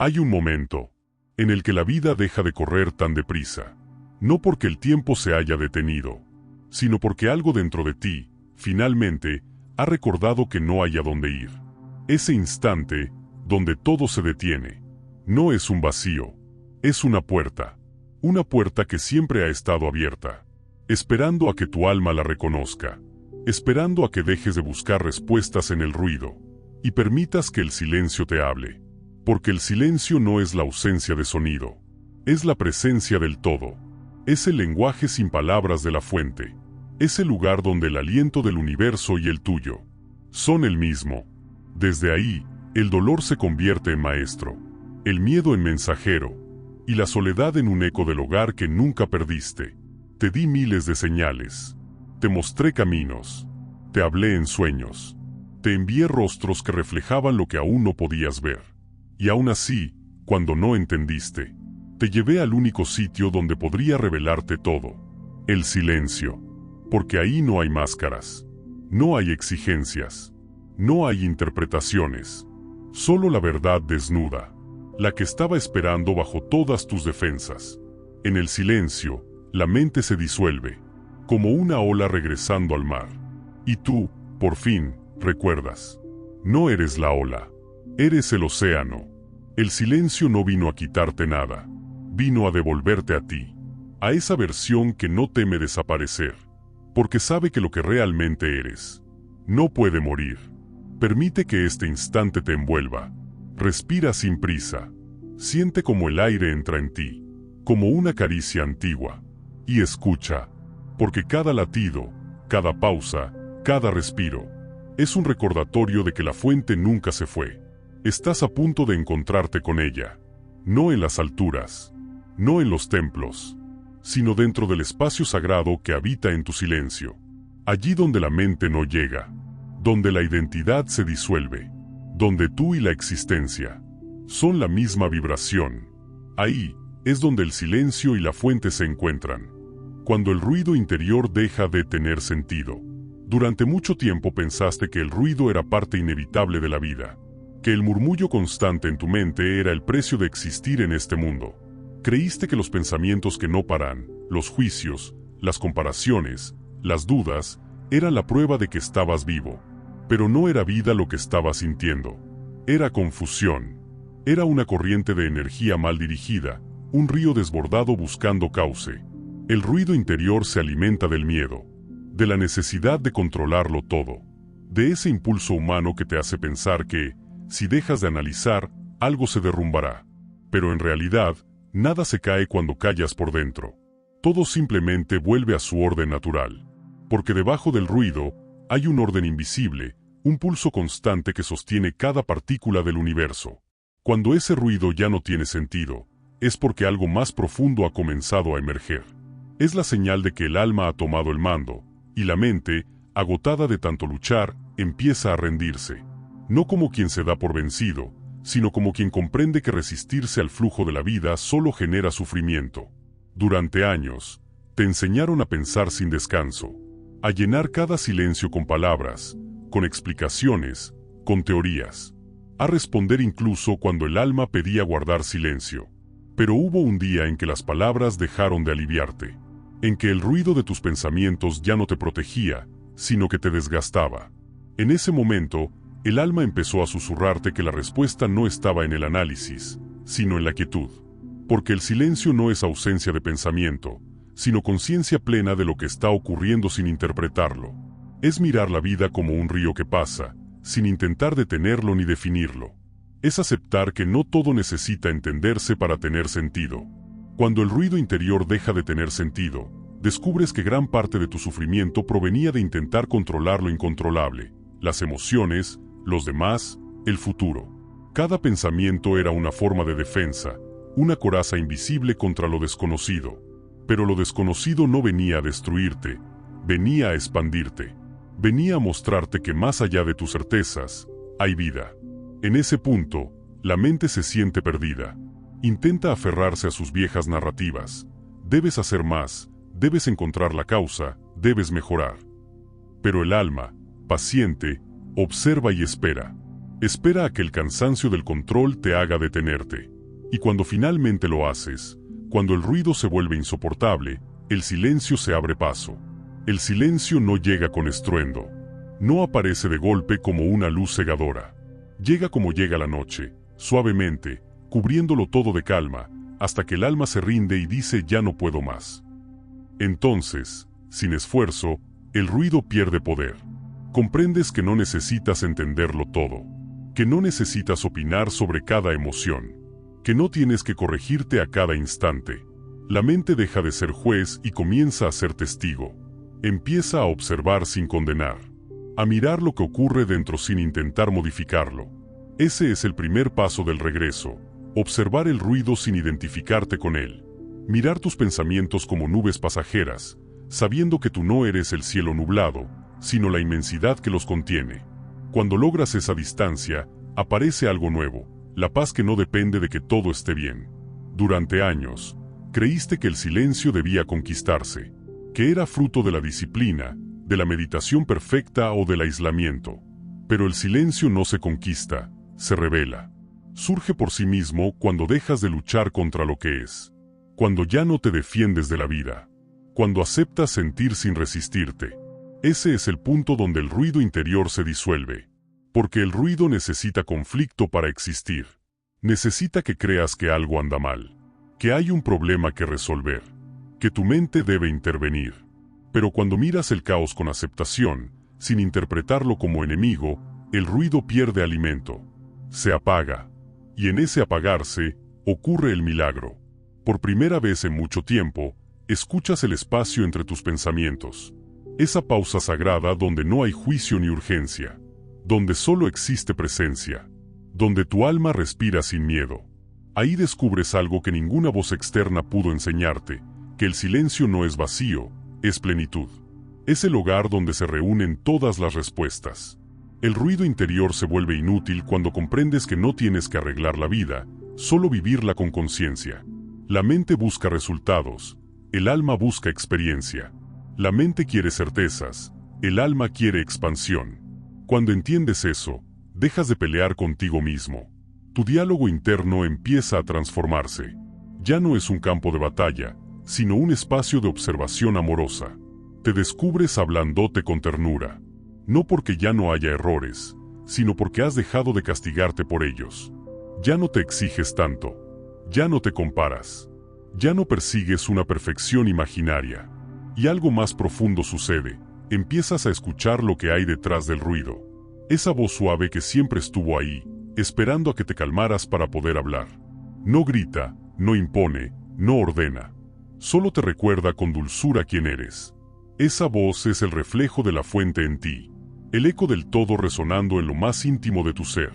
Hay un momento en el que la vida deja de correr tan deprisa, no porque el tiempo se haya detenido, sino porque algo dentro de ti, finalmente, ha recordado que no hay a dónde ir. Ese instante, donde todo se detiene, no es un vacío, es una puerta que siempre ha estado abierta, esperando a que tu alma la reconozca, esperando a que dejes de buscar respuestas en el ruido, y permitas que el silencio te hable. Porque el silencio no es la ausencia de sonido, es la presencia del todo, es el lenguaje sin palabras de la fuente, es el lugar donde el aliento del universo y el tuyo son el mismo. Desde ahí, el dolor se convierte en maestro, el miedo en mensajero, y la soledad en un eco del hogar que nunca perdiste. Te di miles de señales, te mostré caminos, te hablé en sueños, te envié rostros que reflejaban lo que aún no podías ver. Y aún así, cuando no entendiste, te llevé al único sitio donde podría revelarte todo: el silencio. Porque ahí no hay máscaras, no hay exigencias, no hay interpretaciones, solo la verdad desnuda, la que estaba esperando bajo todas tus defensas. En el silencio, la mente se disuelve, como una ola regresando al mar. Y tú, por fin, recuerdas. No eres la ola, eres el océano. El silencio no vino a quitarte nada, vino a devolverte a ti, a esa versión que no teme desaparecer, porque sabe que lo que realmente eres no puede morir. Permite que este instante te envuelva. Respira sin prisa. Siente como el aire entra en ti, como una caricia antigua. Y escucha, porque cada latido, cada pausa, cada respiro, es un recordatorio de que la fuente nunca se fue. Estás a punto de encontrarte con ella, no en las alturas, no en los templos, sino dentro del espacio sagrado que habita en tu silencio. Allí donde la mente no llega, donde la identidad se disuelve, donde tú y la existencia son la misma vibración. Ahí es donde el silencio y la fuente se encuentran. Cuando el ruido interior deja de tener sentido. Durante mucho tiempo pensaste que el ruido era parte inevitable de la vida, que el murmullo constante en tu mente era el precio de existir en este mundo. Creíste que los pensamientos que no paran, los juicios, las comparaciones, las dudas, eran la prueba de que estabas vivo. Pero no era vida lo que estabas sintiendo. Era confusión. Era una corriente de energía mal dirigida, un río desbordado buscando cauce. El ruido interior se alimenta del miedo, de la necesidad de controlarlo todo, de ese impulso humano que te hace pensar que, si dejas de analizar, algo se derrumbará. Pero en realidad, nada se cae cuando callas por dentro. Todo simplemente vuelve a su orden natural. Porque debajo del ruido, hay un orden invisible, un pulso constante que sostiene cada partícula del universo. Cuando ese ruido ya no tiene sentido, es porque algo más profundo ha comenzado a emerger. Es la señal de que el alma ha tomado el mando, y la mente, agotada de tanto luchar, empieza a rendirse. No como quien se da por vencido, sino como quien comprende que resistirse al flujo de la vida solo genera sufrimiento. Durante años, te enseñaron a pensar sin descanso, a llenar cada silencio con palabras, con explicaciones, con teorías, a responder incluso cuando el alma pedía guardar silencio. Pero hubo un día en que las palabras dejaron de aliviarte, en que el ruido de tus pensamientos ya no te protegía, sino que te desgastaba. En ese momento, el alma empezó a susurrarte que la respuesta no estaba en el análisis, sino en la quietud. Porque el silencio no es ausencia de pensamiento, sino conciencia plena de lo que está ocurriendo sin interpretarlo. Es mirar la vida como un río que pasa, sin intentar detenerlo ni definirlo. Es aceptar que no todo necesita entenderse para tener sentido. Cuando el ruido interior deja de tener sentido, descubres que gran parte de tu sufrimiento provenía de intentar controlar lo incontrolable, las emociones, los demás, el futuro. Cada pensamiento era una forma de defensa, una coraza invisible contra lo desconocido. Pero lo desconocido no venía a destruirte, venía a expandirte. Venía a mostrarte que más allá de tus certezas, hay vida. En ese punto, la mente se siente perdida. Intenta aferrarse a sus viejas narrativas. Debes hacer más, debes encontrar la causa, debes mejorar. Pero el alma, paciente, observa y espera. Espera a que el cansancio del control te haga detenerte. Y cuando finalmente lo haces, cuando el ruido se vuelve insoportable, el silencio se abre paso. El silencio no llega con estruendo. No aparece de golpe como una luz cegadora. Llega como llega la noche, suavemente, cubriéndolo todo de calma, hasta que el alma se rinde y dice ya no puedo más. Entonces, sin esfuerzo, el ruido pierde poder. Comprendes que no necesitas entenderlo todo, que no necesitas opinar sobre cada emoción, que no tienes que corregirte a cada instante. La mente deja de ser juez y comienza a ser testigo. Empieza a observar sin condenar, a mirar lo que ocurre dentro sin intentar modificarlo. Ese es el primer paso del regreso, observar el ruido sin identificarte con él. Mirar tus pensamientos como nubes pasajeras, sabiendo que tú no eres el cielo nublado, sino la inmensidad que los contiene. Cuando logras esa distancia, aparece algo nuevo, la paz que no depende de que todo esté bien. Durante años, creíste que el silencio debía conquistarse, que era fruto de la disciplina, de la meditación perfecta o del aislamiento. Pero el silencio no se conquista, se revela. Surge por sí mismo cuando dejas de luchar contra lo que es, cuando ya no te defiendes de la vida, cuando aceptas sentir sin resistirte. Ese es el punto donde el ruido interior se disuelve, porque el ruido necesita conflicto para existir. Necesita que creas que algo anda mal, que hay un problema que resolver, que tu mente debe intervenir. Pero cuando miras el caos con aceptación, sin interpretarlo como enemigo, el ruido pierde alimento, se apaga. Y en ese apagarse, ocurre el milagro. Por primera vez en mucho tiempo, escuchas el espacio entre tus pensamientos. Esa pausa sagrada donde no hay juicio ni urgencia, donde solo existe presencia, donde tu alma respira sin miedo. Ahí descubres algo que ninguna voz externa pudo enseñarte, que el silencio no es vacío, es plenitud. Es el hogar donde se reúnen todas las respuestas. El ruido interior se vuelve inútil cuando comprendes que no tienes que arreglar la vida, solo vivirla con conciencia. La mente busca resultados, el alma busca experiencia. La mente quiere certezas, el alma quiere expansión. Cuando entiendes eso, dejas de pelear contigo mismo. Tu diálogo interno empieza a transformarse. Ya no es un campo de batalla, sino un espacio de observación amorosa. Te descubres hablándote con ternura. No porque ya no haya errores, sino porque has dejado de castigarte por ellos. Ya no te exiges tanto. Ya no te comparas. Ya no persigues una perfección imaginaria. Y algo más profundo sucede. Empiezas a escuchar lo que hay detrás del ruido. Esa voz suave que siempre estuvo ahí, esperando a que te calmaras para poder hablar. No grita, no impone, no ordena. Solo te recuerda con dulzura quién eres. Esa voz es el reflejo de la fuente en ti, el eco del todo resonando en lo más íntimo de tu ser.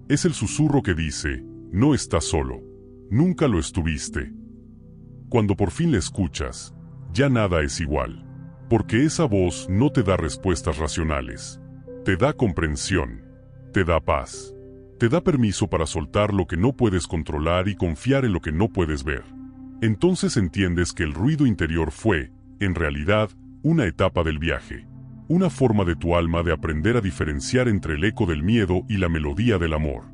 Es el susurro que dice, no estás solo, nunca lo estuviste. Cuando por fin la escuchas, ya nada es igual, porque esa voz no te da respuestas racionales, te da comprensión, te da paz, te da permiso para soltar lo que no puedes controlar y confiar en lo que no puedes ver. Entonces entiendes que el ruido interior fue, en realidad, una etapa del viaje, una forma de tu alma de aprender a diferenciar entre el eco del miedo y la melodía del amor.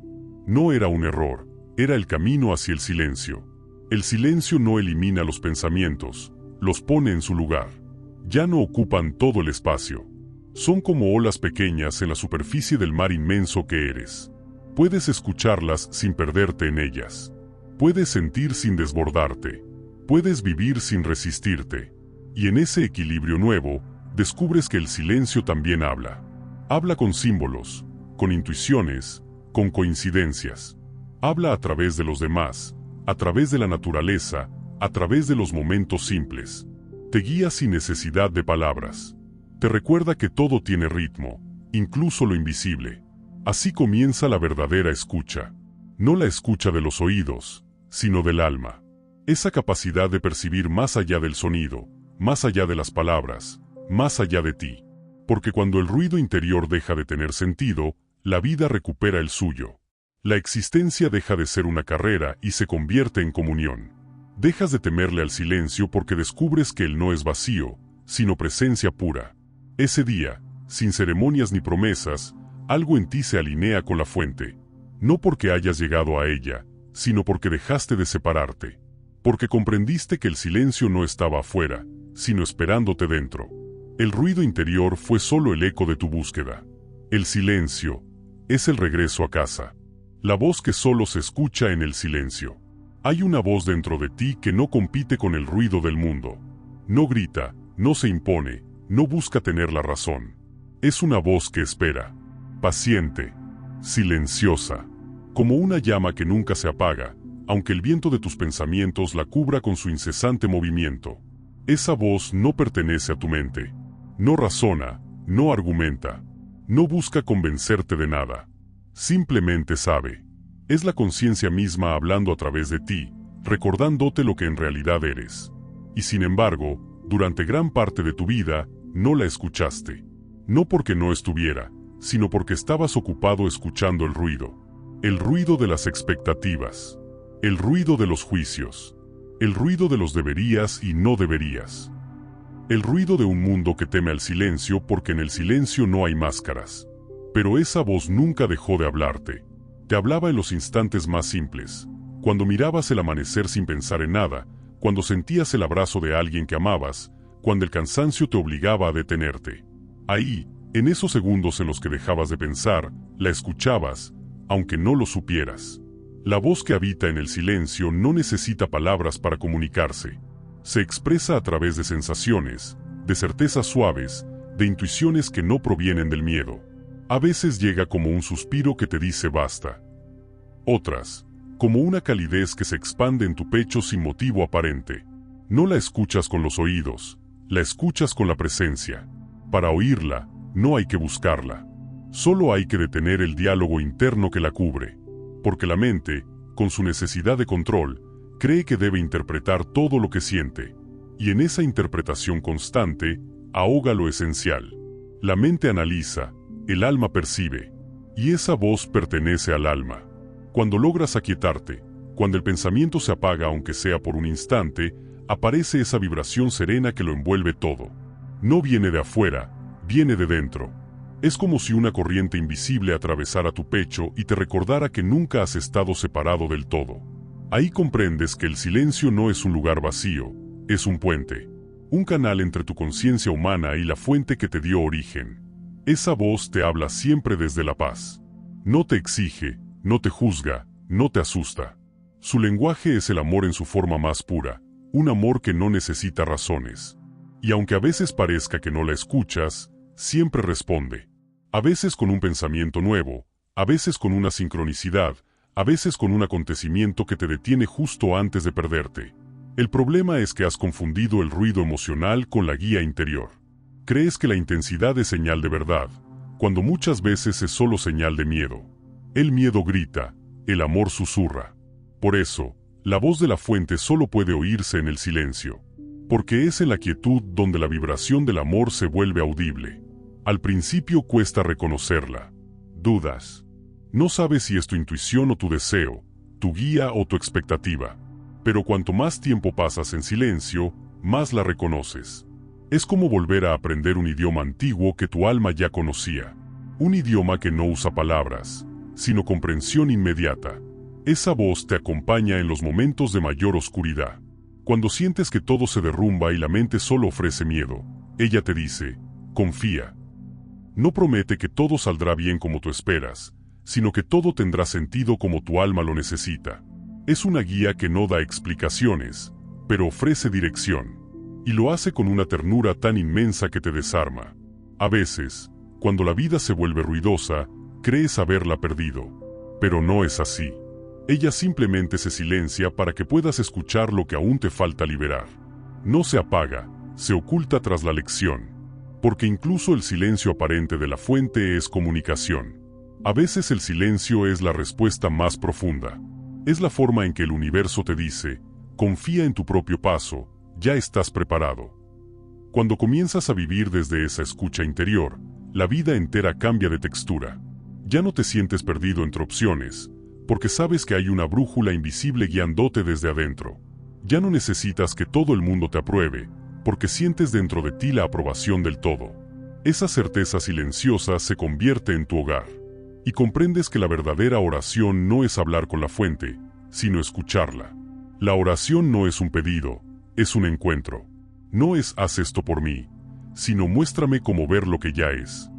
No era un error, era el camino hacia el silencio. El silencio no elimina los pensamientos, los pone en su lugar. Ya no ocupan todo el espacio. Son como olas pequeñas en la superficie del mar inmenso que eres. Puedes escucharlas sin perderte en ellas. Puedes sentir sin desbordarte. Puedes vivir sin resistirte. Y en ese equilibrio nuevo, descubres que el silencio también habla. Habla con símbolos, con intuiciones, con coincidencias. Habla a través de los demás, a través de la naturaleza, a través de los momentos simples. Te guía sin necesidad de palabras. Te recuerda que todo tiene ritmo, incluso lo invisible. Así comienza la verdadera escucha. No la escucha de los oídos, sino del alma. Esa capacidad de percibir más allá del sonido, más allá de las palabras, más allá de ti. Porque cuando el ruido interior deja de tener sentido, la vida recupera el suyo. La existencia deja de ser una carrera y se convierte en comunión. Dejas de temerle al silencio porque descubres que él no es vacío, sino presencia pura. Ese día, sin ceremonias ni promesas, algo en ti se alinea con la fuente. No porque hayas llegado a ella, sino porque dejaste de separarte, porque comprendiste que el silencio no estaba afuera, sino esperándote dentro. El ruido interior fue solo el eco de tu búsqueda. El silencio es el regreso a casa. La voz que solo se escucha en el silencio. Hay una voz dentro de ti que no compite con el ruido del mundo. No grita, no se impone, no busca tener la razón. Es una voz que espera, paciente, silenciosa, como una llama que nunca se apaga, aunque el viento de tus pensamientos la cubra con su incesante movimiento. Esa voz no pertenece a tu mente. No razona, no argumenta, no busca convencerte de nada. Simplemente sabe. Es la conciencia misma hablando a través de ti, recordándote lo que en realidad eres. Y sin embargo, durante gran parte de tu vida, no la escuchaste. No porque no estuviera, sino porque estabas ocupado escuchando el ruido. El ruido de las expectativas. El ruido de los juicios. El ruido de los deberías y no deberías. El ruido de un mundo que teme al silencio porque en el silencio no hay máscaras. Pero esa voz nunca dejó de hablarte. Te hablaba en los instantes más simples, cuando mirabas el amanecer sin pensar en nada, cuando sentías el abrazo de alguien que amabas, cuando el cansancio te obligaba a detenerte. Ahí, en esos segundos en los que dejabas de pensar, la escuchabas, aunque no lo supieras. La voz que habita en el silencio no necesita palabras para comunicarse. Se expresa a través de sensaciones, de certezas suaves, de intuiciones que no provienen del miedo. A veces llega como un suspiro que te dice basta. Otras, como una calidez que se expande en tu pecho sin motivo aparente. No la escuchas con los oídos, la escuchas con la presencia. Para oírla, no hay que buscarla. Solo hay que detener el diálogo interno que la cubre. Porque la mente, con su necesidad de control, cree que debe interpretar todo lo que siente. Y en esa interpretación constante, ahoga lo esencial. La mente analiza, el alma percibe, y esa voz pertenece al alma. Cuando logras aquietarte, cuando el pensamiento se apaga aunque sea por un instante, aparece esa vibración serena que lo envuelve todo. No viene de afuera, viene de dentro. Es como si una corriente invisible atravesara tu pecho y te recordara que nunca has estado separado del todo. Ahí comprendes que el silencio no es un lugar vacío, es un puente, un canal entre tu conciencia humana y la fuente que te dio origen. Esa voz te habla siempre desde la paz. No te exige, no te juzga, no te asusta. Su lenguaje es el amor en su forma más pura, un amor que no necesita razones. Y aunque a veces parezca que no la escuchas, siempre responde. A veces con un pensamiento nuevo, a veces con una sincronicidad, a veces con un acontecimiento que te detiene justo antes de perderte. El problema es que has confundido el ruido emocional con la guía interior. Crees que la intensidad es señal de verdad, cuando muchas veces es solo señal de miedo. El miedo grita, el amor susurra. Por eso, la voz de la fuente solo puede oírse en el silencio, porque es en la quietud donde la vibración del amor se vuelve audible. Al principio cuesta reconocerla. Dudas. No sabes si es tu intuición o tu deseo, tu guía o tu expectativa. Pero cuanto más tiempo pasas en silencio, más la reconoces. Es como volver a aprender un idioma antiguo que tu alma ya conocía. Un idioma que no usa palabras, sino comprensión inmediata. Esa voz te acompaña en los momentos de mayor oscuridad. Cuando sientes que todo se derrumba y la mente solo ofrece miedo, ella te dice, confía. No promete que todo saldrá bien como tú esperas, sino que todo tendrá sentido como tu alma lo necesita. Es una guía que no da explicaciones, pero ofrece dirección. Y lo hace con una ternura tan inmensa que te desarma. A veces, cuando la vida se vuelve ruidosa, crees haberla perdido. Pero no es así. Ella simplemente se silencia para que puedas escuchar lo que aún te falta liberar. No se apaga, se oculta tras la lección. Porque incluso el silencio aparente de la fuente es comunicación. A veces el silencio es la respuesta más profunda. Es la forma en que el universo te dice, confía en tu propio paso, ya estás preparado. Cuando comienzas a vivir desde esa escucha interior, la vida entera cambia de textura. Ya no te sientes perdido entre opciones, porque sabes que hay una brújula invisible guiándote desde adentro. Ya no necesitas que todo el mundo te apruebe, porque sientes dentro de ti la aprobación del todo. Esa certeza silenciosa se convierte en tu hogar. Y comprendes que la verdadera oración no es hablar con la fuente, sino escucharla. La oración no es un pedido, es un encuentro. No es haz esto por mí, sino muéstrame cómo ver lo que ya es.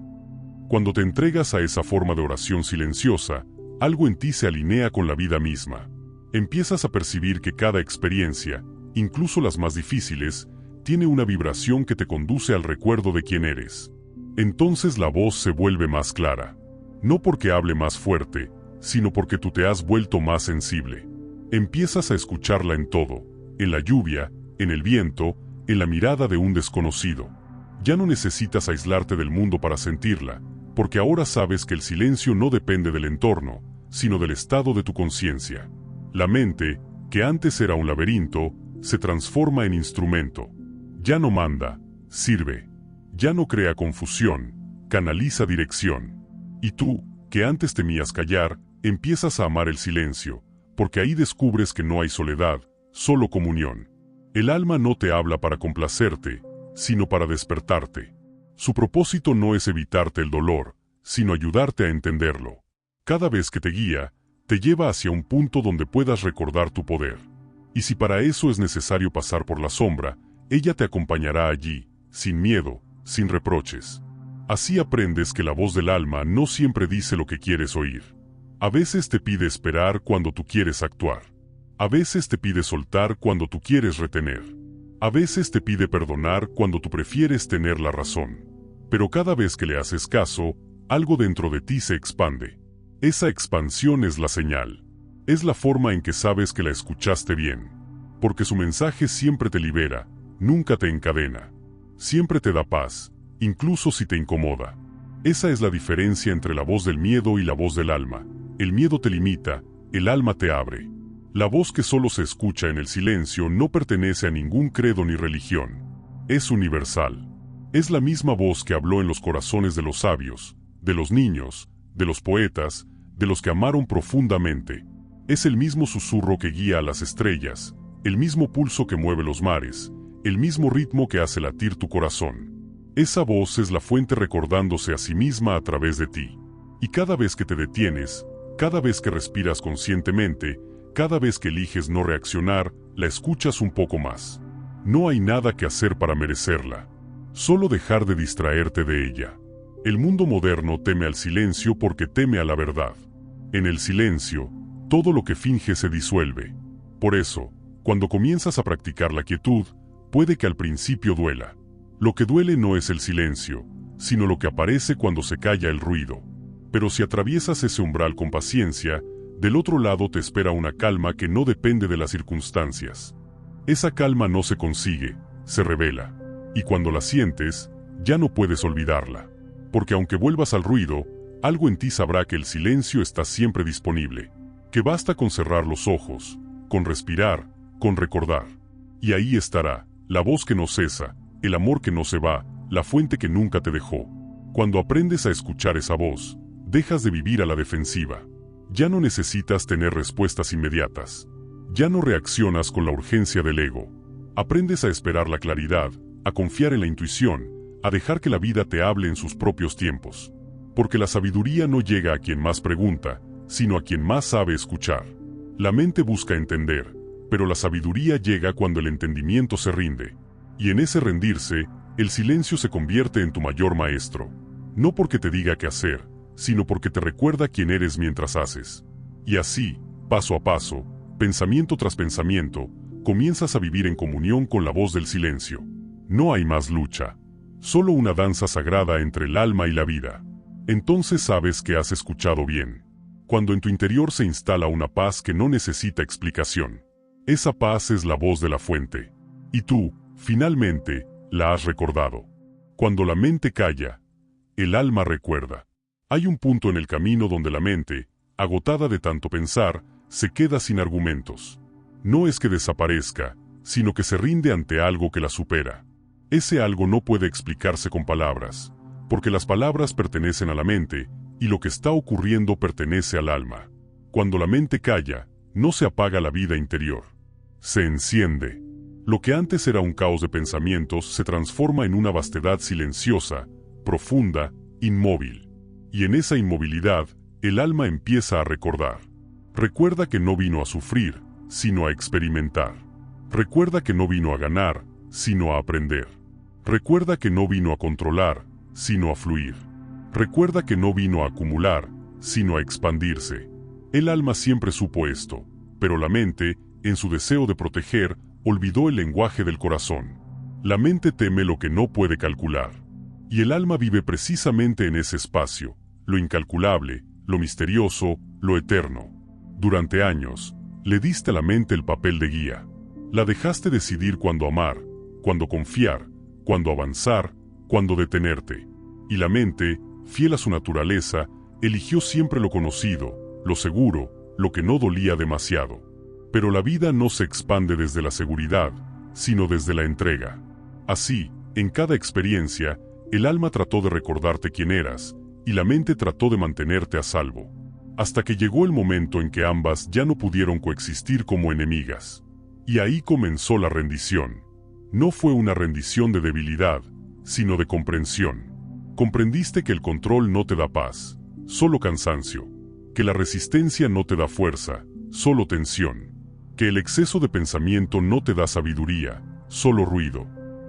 Cuando te entregas a esa forma de oración silenciosa, algo en ti se alinea con la vida misma. Empiezas a percibir que cada experiencia, incluso las más difíciles, tiene una vibración que te conduce al recuerdo de quién eres. Entonces la voz se vuelve más clara. No porque hable más fuerte, sino porque tú te has vuelto más sensible. Empiezas a escucharla en todo, en la lluvia, en el viento, en la mirada de un desconocido. Ya no necesitas aislarte del mundo para sentirla, porque ahora sabes que el silencio no depende del entorno, sino del estado de tu conciencia. La mente, que antes era un laberinto, se transforma en instrumento. Ya no manda, sirve. Ya no crea confusión, canaliza dirección. Y tú, que antes temías callar, empiezas a amar el silencio, porque ahí descubres que no hay soledad, solo comunión. El alma no te habla para complacerte, sino para despertarte. Su propósito no es evitarte el dolor, sino ayudarte a entenderlo. Cada vez que te guía, te lleva hacia un punto donde puedas recordar tu poder. Y si para eso es necesario pasar por la sombra, ella te acompañará allí, sin miedo, sin reproches. Así aprendes que la voz del alma no siempre dice lo que quieres oír. A veces te pide esperar cuando tú quieres actuar. A veces te pide soltar cuando tú quieres retener. A veces te pide perdonar cuando tú prefieres tener la razón. Pero cada vez que le haces caso, algo dentro de ti se expande. Esa expansión es la señal. Es la forma en que sabes que la escuchaste bien. Porque su mensaje siempre te libera, nunca te encadena. Siempre te da paz, incluso si te incomoda. Esa es la diferencia entre la voz del miedo y la voz del alma. El miedo te limita, el alma te abre. La voz que solo se escucha en el silencio no pertenece a ningún credo ni religión. Es universal. Es la misma voz que habló en los corazones de los sabios, de los niños, de los poetas, de los que amaron profundamente. Es el mismo susurro que guía a las estrellas, el mismo pulso que mueve los mares, el mismo ritmo que hace latir tu corazón. Esa voz es la fuente recordándose a sí misma a través de ti. Y cada vez que te detienes, cada vez que respiras conscientemente, cada vez que eliges no reaccionar, la escuchas un poco más. No hay nada que hacer para merecerla. Solo dejar de distraerte de ella. El mundo moderno teme al silencio porque teme a la verdad. En el silencio, todo lo que finge se disuelve. Por eso, cuando comienzas a practicar la quietud, puede que al principio duela. Lo que duele no es el silencio, sino lo que aparece cuando se calla el ruido. Pero si atraviesas ese umbral con paciencia, del otro lado te espera una calma que no depende de las circunstancias. Esa calma no se consigue, se revela. Y cuando la sientes, ya no puedes olvidarla. Porque aunque vuelvas al ruido, algo en ti sabrá que el silencio está siempre disponible. Que basta con cerrar los ojos, con respirar, con recordar. Y ahí estará, la voz que no cesa, el amor que no se va, la fuente que nunca te dejó. Cuando aprendes a escuchar esa voz, dejas de vivir a la defensiva. Ya no necesitas tener respuestas inmediatas. Ya no reaccionas con la urgencia del ego. Aprendes a esperar la claridad, a confiar en la intuición, a dejar que la vida te hable en sus propios tiempos. Porque la sabiduría no llega a quien más pregunta, sino a quien más sabe escuchar. La mente busca entender, pero la sabiduría llega cuando el entendimiento se rinde. Y en ese rendirse, el silencio se convierte en tu mayor maestro. No porque te diga qué hacer, sino porque te recuerda quién eres mientras haces. Y así, paso a paso, pensamiento tras pensamiento, comienzas a vivir en comunión con la voz del silencio. No hay más lucha. Solo una danza sagrada entre el alma y la vida. Entonces sabes que has escuchado bien. Cuando en tu interior se instala una paz que no necesita explicación. Esa paz es la voz de la fuente. Y tú, finalmente, la has recordado. Cuando la mente calla, el alma recuerda. Hay un punto en el camino donde la mente, agotada de tanto pensar, se queda sin argumentos. No es que desaparezca, sino que se rinde ante algo que la supera. Ese algo no puede explicarse con palabras, porque las palabras pertenecen a la mente, y lo que está ocurriendo pertenece al alma. Cuando la mente calla, no se apaga la vida interior. Se enciende. Lo que antes era un caos de pensamientos se transforma en una vastedad silenciosa, profunda, inmóvil. Y en esa inmovilidad, el alma empieza a recordar. Recuerda que no vino a sufrir, sino a experimentar. Recuerda que no vino a ganar, sino a aprender. Recuerda que no vino a controlar, sino a fluir. Recuerda que no vino a acumular, sino a expandirse. El alma siempre supo esto, pero la mente, en su deseo de proteger, olvidó el lenguaje del corazón. La mente teme lo que no puede calcular. Y el alma vive precisamente en ese espacio, lo incalculable, lo misterioso, lo eterno. Durante años, le diste a la mente el papel de guía. La dejaste decidir cuándo amar, cuándo confiar, cuándo avanzar, cuándo detenerte. Y la mente, fiel a su naturaleza, eligió siempre lo conocido, lo seguro, lo que no dolía demasiado. Pero la vida no se expande desde la seguridad, sino desde la entrega. Así, en cada experiencia, el alma trató de recordarte quién eras, y la mente trató de mantenerte a salvo. Hasta que llegó el momento en que ambas ya no pudieron coexistir como enemigas. Y ahí comenzó la rendición. No fue una rendición de debilidad, sino de comprensión. Comprendiste que el control no te da paz, solo cansancio. Que la resistencia no te da fuerza, solo tensión. Que el exceso de pensamiento no te da sabiduría, solo ruido.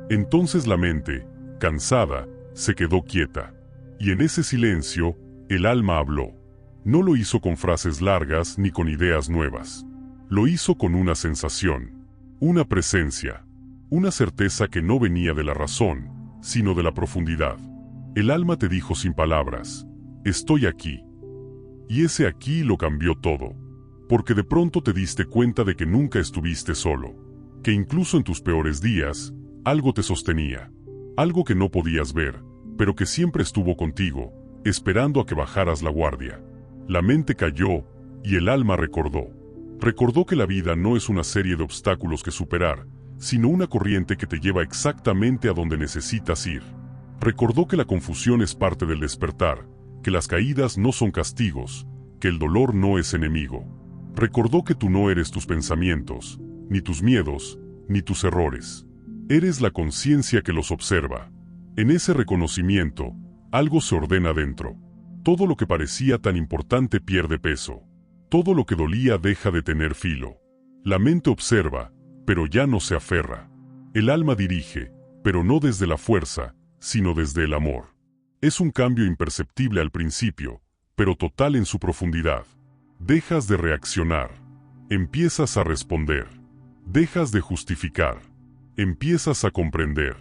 Entonces la mente, cansada, se quedó quieta. Y en ese silencio, el alma habló. No lo hizo con frases largas ni con ideas nuevas. Lo hizo con una sensación, una presencia, una certeza que no venía de la razón, sino de la profundidad. El alma te dijo sin palabras, estoy aquí. Y ese aquí lo cambió todo. Porque de pronto te diste cuenta de que nunca estuviste solo. Que incluso en tus peores días, algo te sostenía. Algo que no podías ver, pero que siempre estuvo contigo, esperando a que bajaras la guardia. La mente calló, y el alma recordó. Recordó que la vida no es una serie de obstáculos que superar, sino una corriente que te lleva exactamente a donde necesitas ir. Recordó que la confusión es parte del despertar, que las caídas no son castigos, que el dolor no es enemigo. Recordó que tú no eres tus pensamientos, ni tus miedos, ni tus errores. Eres la conciencia que los observa. En ese reconocimiento, algo se ordena dentro. Todo lo que parecía tan importante pierde peso. Todo lo que dolía deja de tener filo. La mente observa, pero ya no se aferra. El alma dirige, pero no desde la fuerza, sino desde el amor. Es un cambio imperceptible al principio, pero total en su profundidad. Dejas de reaccionar. Empiezas a responder. Dejas de justificar. Empiezas a comprender.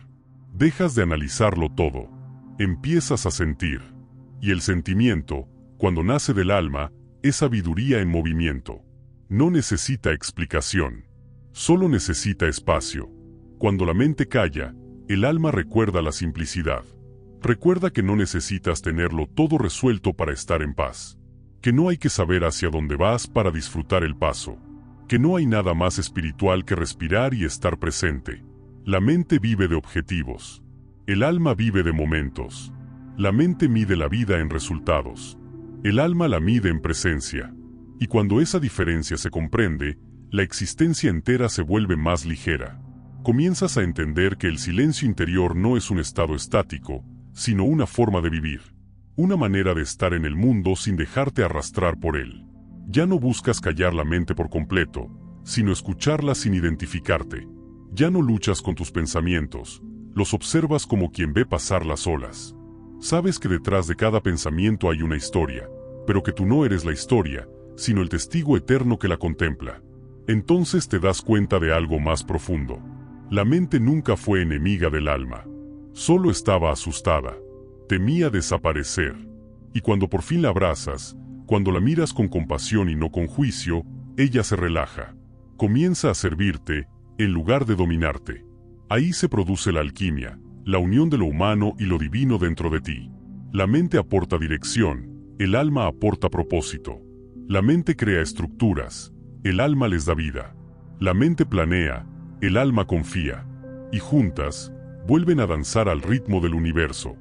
Dejas de analizarlo todo. Empiezas a sentir. Y el sentimiento, cuando nace del alma, es sabiduría en movimiento. No necesita explicación. Solo necesita espacio. Cuando la mente calla, el alma recuerda la simplicidad. Recuerda que no necesitas tenerlo todo resuelto para estar en paz. Que no hay que saber hacia dónde vas para disfrutar el paso. Que no hay nada más espiritual que respirar y estar presente. La mente vive de objetivos. El alma vive de momentos. La mente mide la vida en resultados. El alma la mide en presencia. Y cuando esa diferencia se comprende, la existencia entera se vuelve más ligera. Comienzas a entender que el silencio interior no es un estado estático, sino una forma de vivir. Una manera de estar en el mundo sin dejarte arrastrar por él. Ya no buscas callar la mente por completo, sino escucharla sin identificarte. Ya no luchas con tus pensamientos, los observas como quien ve pasar las olas. Sabes que detrás de cada pensamiento hay una historia, pero que tú no eres la historia, sino el testigo eterno que la contempla. Entonces te das cuenta de algo más profundo. La mente nunca fue enemiga del alma. Solo estaba asustada. Temía desaparecer. Y cuando por fin la abrazas, cuando la miras con compasión y no con juicio, ella se relaja. Comienza a servirte, en lugar de dominarte. Ahí se produce la alquimia, la unión de lo humano y lo divino dentro de ti. La mente aporta dirección, el alma aporta propósito. La mente crea estructuras, el alma les da vida. La mente planea, el alma confía. Y juntas, vuelven a danzar al ritmo del universo.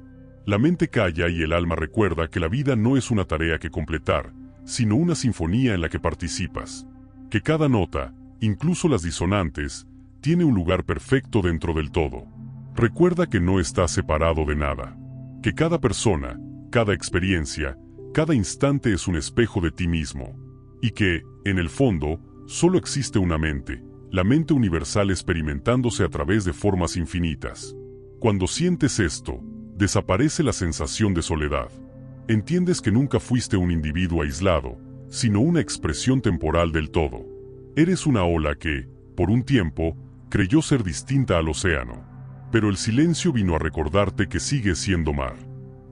La mente calla y el alma recuerda que la vida no es una tarea que completar, sino una sinfonía en la que participas. Que cada nota, incluso las disonantes, tiene un lugar perfecto dentro del todo. Recuerda que no estás separado de nada. Que cada persona, cada experiencia, cada instante es un espejo de ti mismo. y que, en el fondo, solo existe una mente, la mente universal experimentándose a través de formas infinitas. Cuando sientes esto, desaparece la sensación de soledad. Entiendes que nunca fuiste un individuo aislado, sino una expresión temporal del todo. Eres una ola que, por un tiempo, creyó ser distinta al océano. Pero el silencio vino a recordarte que sigues siendo mar.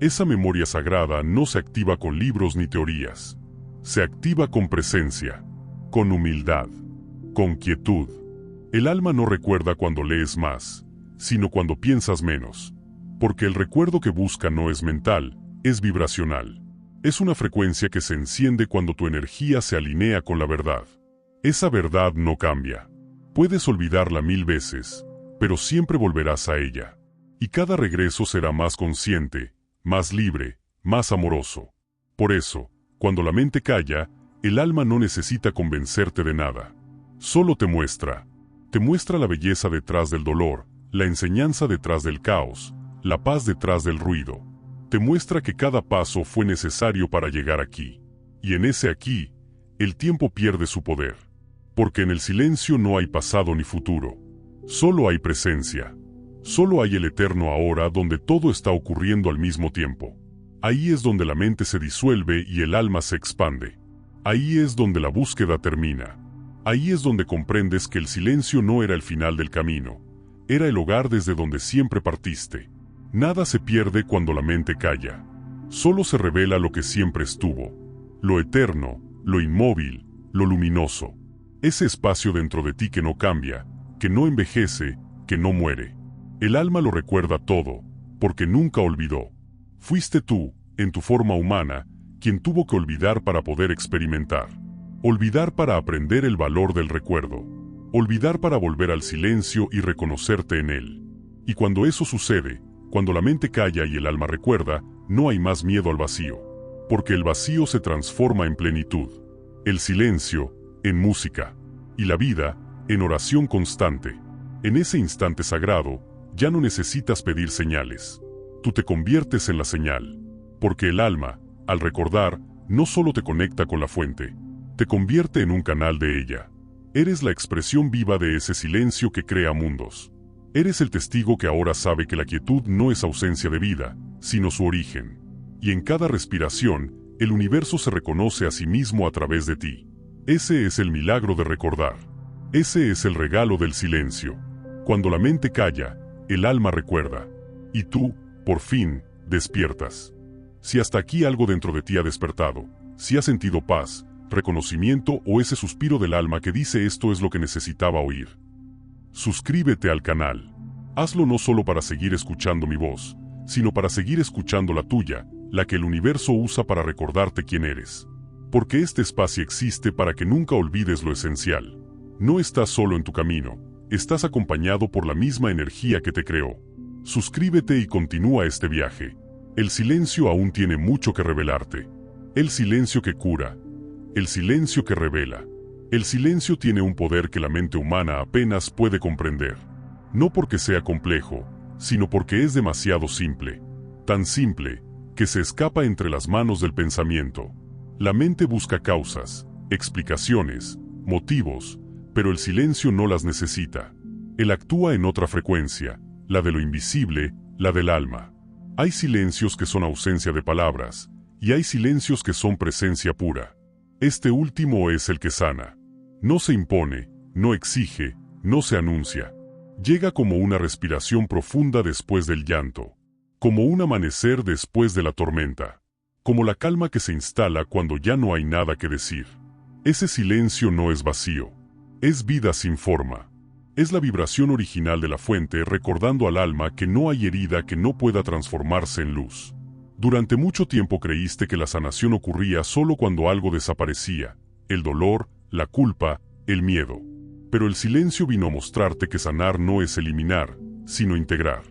Esa memoria sagrada no se activa con libros ni teorías. Se activa con presencia, con humildad, con quietud. El alma no recuerda cuando lees más, sino cuando piensas menos. Porque el recuerdo que busca no es mental, es vibracional. Es una frecuencia que se enciende cuando tu energía se alinea con la verdad. Esa verdad no cambia. Puedes olvidarla 1000 veces, pero siempre volverás a ella. Y cada regreso será más consciente, más libre, más amoroso. Por eso, cuando la mente calla, el alma no necesita convencerte de nada. Solo te muestra. Te muestra la belleza detrás del dolor, la enseñanza detrás del caos, la paz detrás del ruido. Te muestra que cada paso fue necesario para llegar aquí. Y en ese aquí, el tiempo pierde su poder. Porque en el silencio no hay pasado ni futuro. Solo hay presencia. Solo hay el eterno ahora donde todo está ocurriendo al mismo tiempo. Ahí es donde la mente se disuelve y el alma se expande. Ahí es donde la búsqueda termina. Ahí es donde comprendes que el silencio no era el final del camino. Era el hogar desde donde siempre partiste. Nada se pierde cuando la mente calla. Solo se revela lo que siempre estuvo. Lo eterno, lo inmóvil, lo luminoso. Ese espacio dentro de ti que no cambia, que no envejece, que no muere. El alma lo recuerda todo, porque nunca olvidó. Fuiste tú, en tu forma humana, quien tuvo que olvidar para poder experimentar. Olvidar para aprender el valor del recuerdo. Olvidar para volver al silencio y reconocerte en él. Y cuando eso sucede, cuando la mente calla y el alma recuerda, no hay más miedo al vacío. Porque el vacío se transforma en plenitud. El silencio, en música. Y la vida, en oración constante. En ese instante sagrado, ya no necesitas pedir señales. Tú te conviertes en la señal. Porque el alma, al recordar, no solo te conecta con la fuente, te convierte en un canal de ella. Eres la expresión viva de ese silencio que crea mundos. Eres el testigo que ahora sabe que la quietud no es ausencia de vida, sino su origen. Y en cada respiración, el universo se reconoce a sí mismo a través de ti. Ese es el milagro de recordar. Ese es el regalo del silencio. Cuando la mente calla, el alma recuerda. Y tú, por fin, despiertas. Si hasta aquí algo dentro de ti ha despertado, si has sentido paz, reconocimiento o ese suspiro del alma que dice esto es lo que necesitaba oír, suscríbete al canal. Hazlo no solo para seguir escuchando mi voz, sino para seguir escuchando la tuya, la que el universo usa para recordarte quién eres. Porque este espacio existe para que nunca olvides lo esencial. No estás solo en tu camino, estás acompañado por la misma energía que te creó. Suscríbete y continúa este viaje. El silencio aún tiene mucho que revelarte. El silencio que cura. El silencio que revela. El silencio tiene un poder que la mente humana apenas puede comprender. No porque sea complejo, sino porque es demasiado simple. Tan simple, que se escapa entre las manos del pensamiento. La mente busca causas, explicaciones, motivos, pero el silencio no las necesita. Él actúa en otra frecuencia, la de lo invisible, la del alma. Hay silencios que son ausencia de palabras, y hay silencios que son presencia pura. Este último es el que sana. No se impone, no exige, no se anuncia. Llega como una respiración profunda después del llanto, como un amanecer después de la tormenta, como la calma que se instala cuando ya no hay nada que decir. Ese silencio no es vacío, es vida sin forma. Es la vibración original de la fuente recordando al alma que no hay herida que no pueda transformarse en luz. Durante mucho tiempo creíste que la sanación ocurría solo cuando algo desaparecía, el dolor, la culpa, el miedo. Pero el silencio vino a mostrarte que sanar no es eliminar, sino integrar.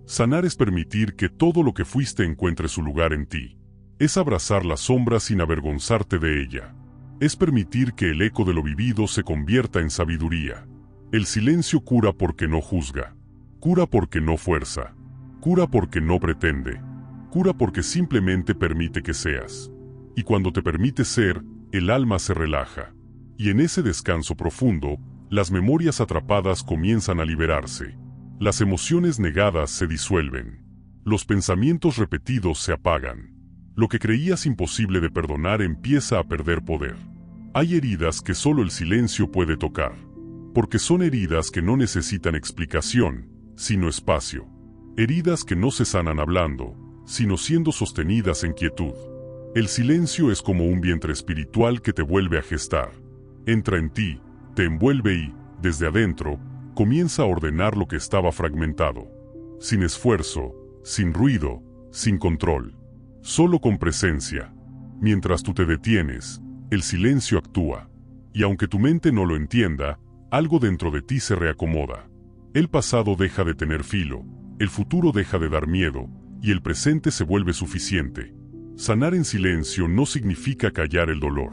Sanar es permitir que todo lo que fuiste encuentre su lugar en ti. Es abrazar la sombra sin avergonzarte de ella. Es permitir que el eco de lo vivido se convierta en sabiduría. El silencio cura porque no juzga. Cura porque no fuerza. Cura porque no pretende. Cura porque simplemente permite que seas. Y cuando te permite ser, el alma se relaja. Y en ese descanso profundo, las memorias atrapadas comienzan a liberarse. Las emociones negadas se disuelven. Los pensamientos repetidos se apagan. Lo que creías imposible de perdonar empieza a perder poder. Hay heridas que solo el silencio puede tocar, porque son heridas que no necesitan explicación, sino espacio. Heridas que no se sanan hablando, sino siendo sostenidas en quietud. El silencio es como un vientre espiritual que te vuelve a gestar. Entra en ti, te envuelve y, desde adentro, comienza a ordenar lo que estaba fragmentado. Sin esfuerzo, sin ruido, sin control. Solo con presencia. Mientras tú te detienes, el silencio actúa. Y aunque tu mente no lo entienda, algo dentro de ti se reacomoda. El pasado deja de tener filo, el futuro deja de dar miedo, y el presente se vuelve suficiente. Sanar en silencio no significa callar el dolor.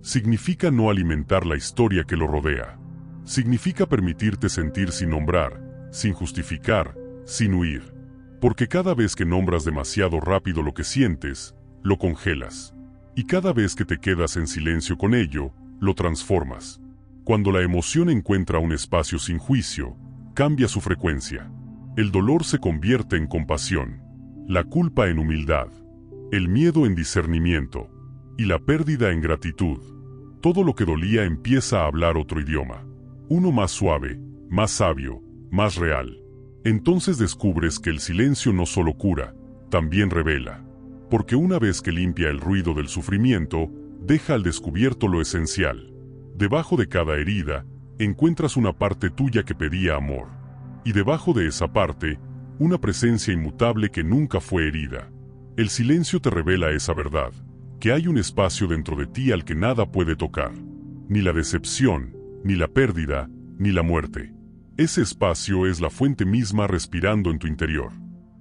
Significa no alimentar la historia que lo rodea. Significa permitirte sentir sin nombrar, sin justificar, sin huir. Porque cada vez que nombras demasiado rápido lo que sientes, lo congelas. Y cada vez que te quedas en silencio con ello, lo transformas. Cuando la emoción encuentra un espacio sin juicio, cambia su frecuencia. El dolor se convierte en compasión, la culpa en humildad, el miedo en discernimiento y la pérdida en gratitud. Todo lo que dolía empieza a hablar otro idioma, uno más suave, más sabio, más real. Entonces descubres que el silencio no solo cura, también revela. Porque una vez que limpia el ruido del sufrimiento, deja al descubierto lo esencial. Debajo de cada herida, encuentras una parte tuya que pedía amor. Y debajo de esa parte, una presencia inmutable que nunca fue herida. El silencio te revela esa verdad, que hay un espacio dentro de ti al que nada puede tocar. Ni la decepción, ni la pérdida, ni la muerte. Ese espacio es la fuente misma respirando en tu interior.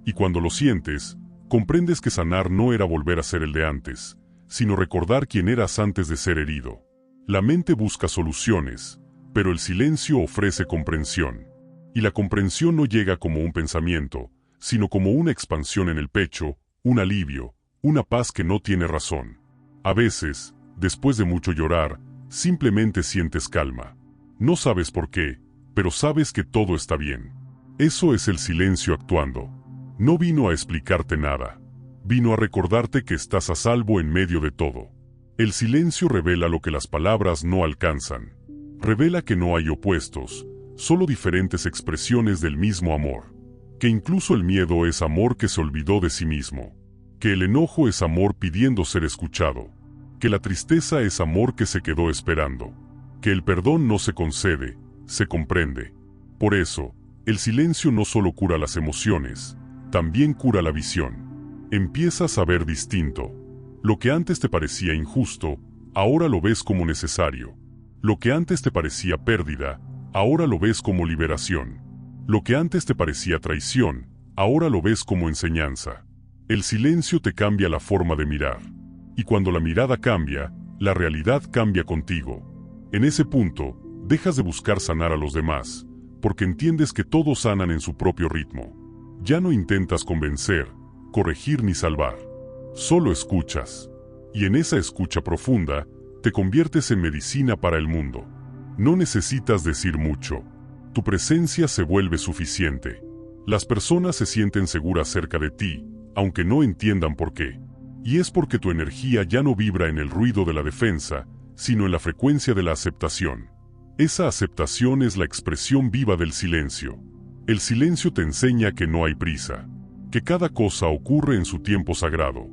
Y cuando lo sientes, comprendes que sanar no era volver a ser el de antes, sino recordar quién eras antes de ser herido. La mente busca soluciones, pero el silencio ofrece comprensión. Y la comprensión no llega como un pensamiento, sino como una expansión en el pecho, un alivio, una paz que no tiene razón. A veces, después de mucho llorar, simplemente sientes calma. No sabes por qué, pero sabes que todo está bien. Eso es el silencio actuando. No vino a explicarte nada. Vino a recordarte que estás a salvo en medio de todo. El silencio revela lo que las palabras no alcanzan. Revela que no hay opuestos, solo diferentes expresiones del mismo amor. Que incluso el miedo es amor que se olvidó de sí mismo. Que el enojo es amor pidiendo ser escuchado. Que la tristeza es amor que se quedó esperando. Que el perdón no se concede, se comprende. Por eso, el silencio no solo cura las emociones, también cura la visión. Empiezas a ver distinto. Lo que antes te parecía injusto, ahora lo ves como necesario. Lo que antes te parecía pérdida, ahora lo ves como liberación. Lo que antes te parecía traición, ahora lo ves como enseñanza. El silencio te cambia la forma de mirar. Y cuando la mirada cambia, la realidad cambia contigo. En ese punto, dejas de buscar sanar a los demás, porque entiendes que todos sanan en su propio ritmo. Ya no intentas convencer, corregir ni salvar. Solo escuchas. Y en esa escucha profunda, te conviertes en medicina para el mundo. No necesitas decir mucho. Tu presencia se vuelve suficiente. Las personas se sienten seguras cerca de ti, aunque no entiendan por qué. Y es porque tu energía ya no vibra en el ruido de la defensa, sino en la frecuencia de la aceptación. Esa aceptación es la expresión viva del silencio. El silencio te enseña que no hay prisa, que cada cosa ocurre en su tiempo sagrado,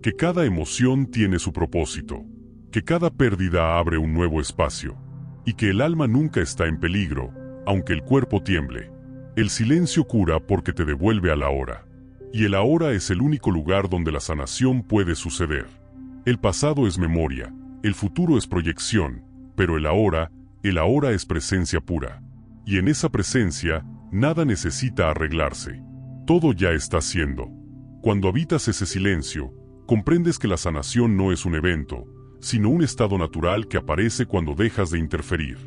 que cada emoción tiene su propósito, que cada pérdida abre un nuevo espacio, y que el alma nunca está en peligro, aunque el cuerpo tiemble. El silencio cura porque te devuelve a la hora. Y el ahora es el único lugar donde la sanación puede suceder. El pasado es memoria, el futuro es proyección, pero el ahora es presencia pura. Y en esa presencia, nada necesita arreglarse. Todo ya está siendo. Cuando habitas ese silencio, comprendes que la sanación no es un evento, sino un estado natural que aparece cuando dejas de interferir.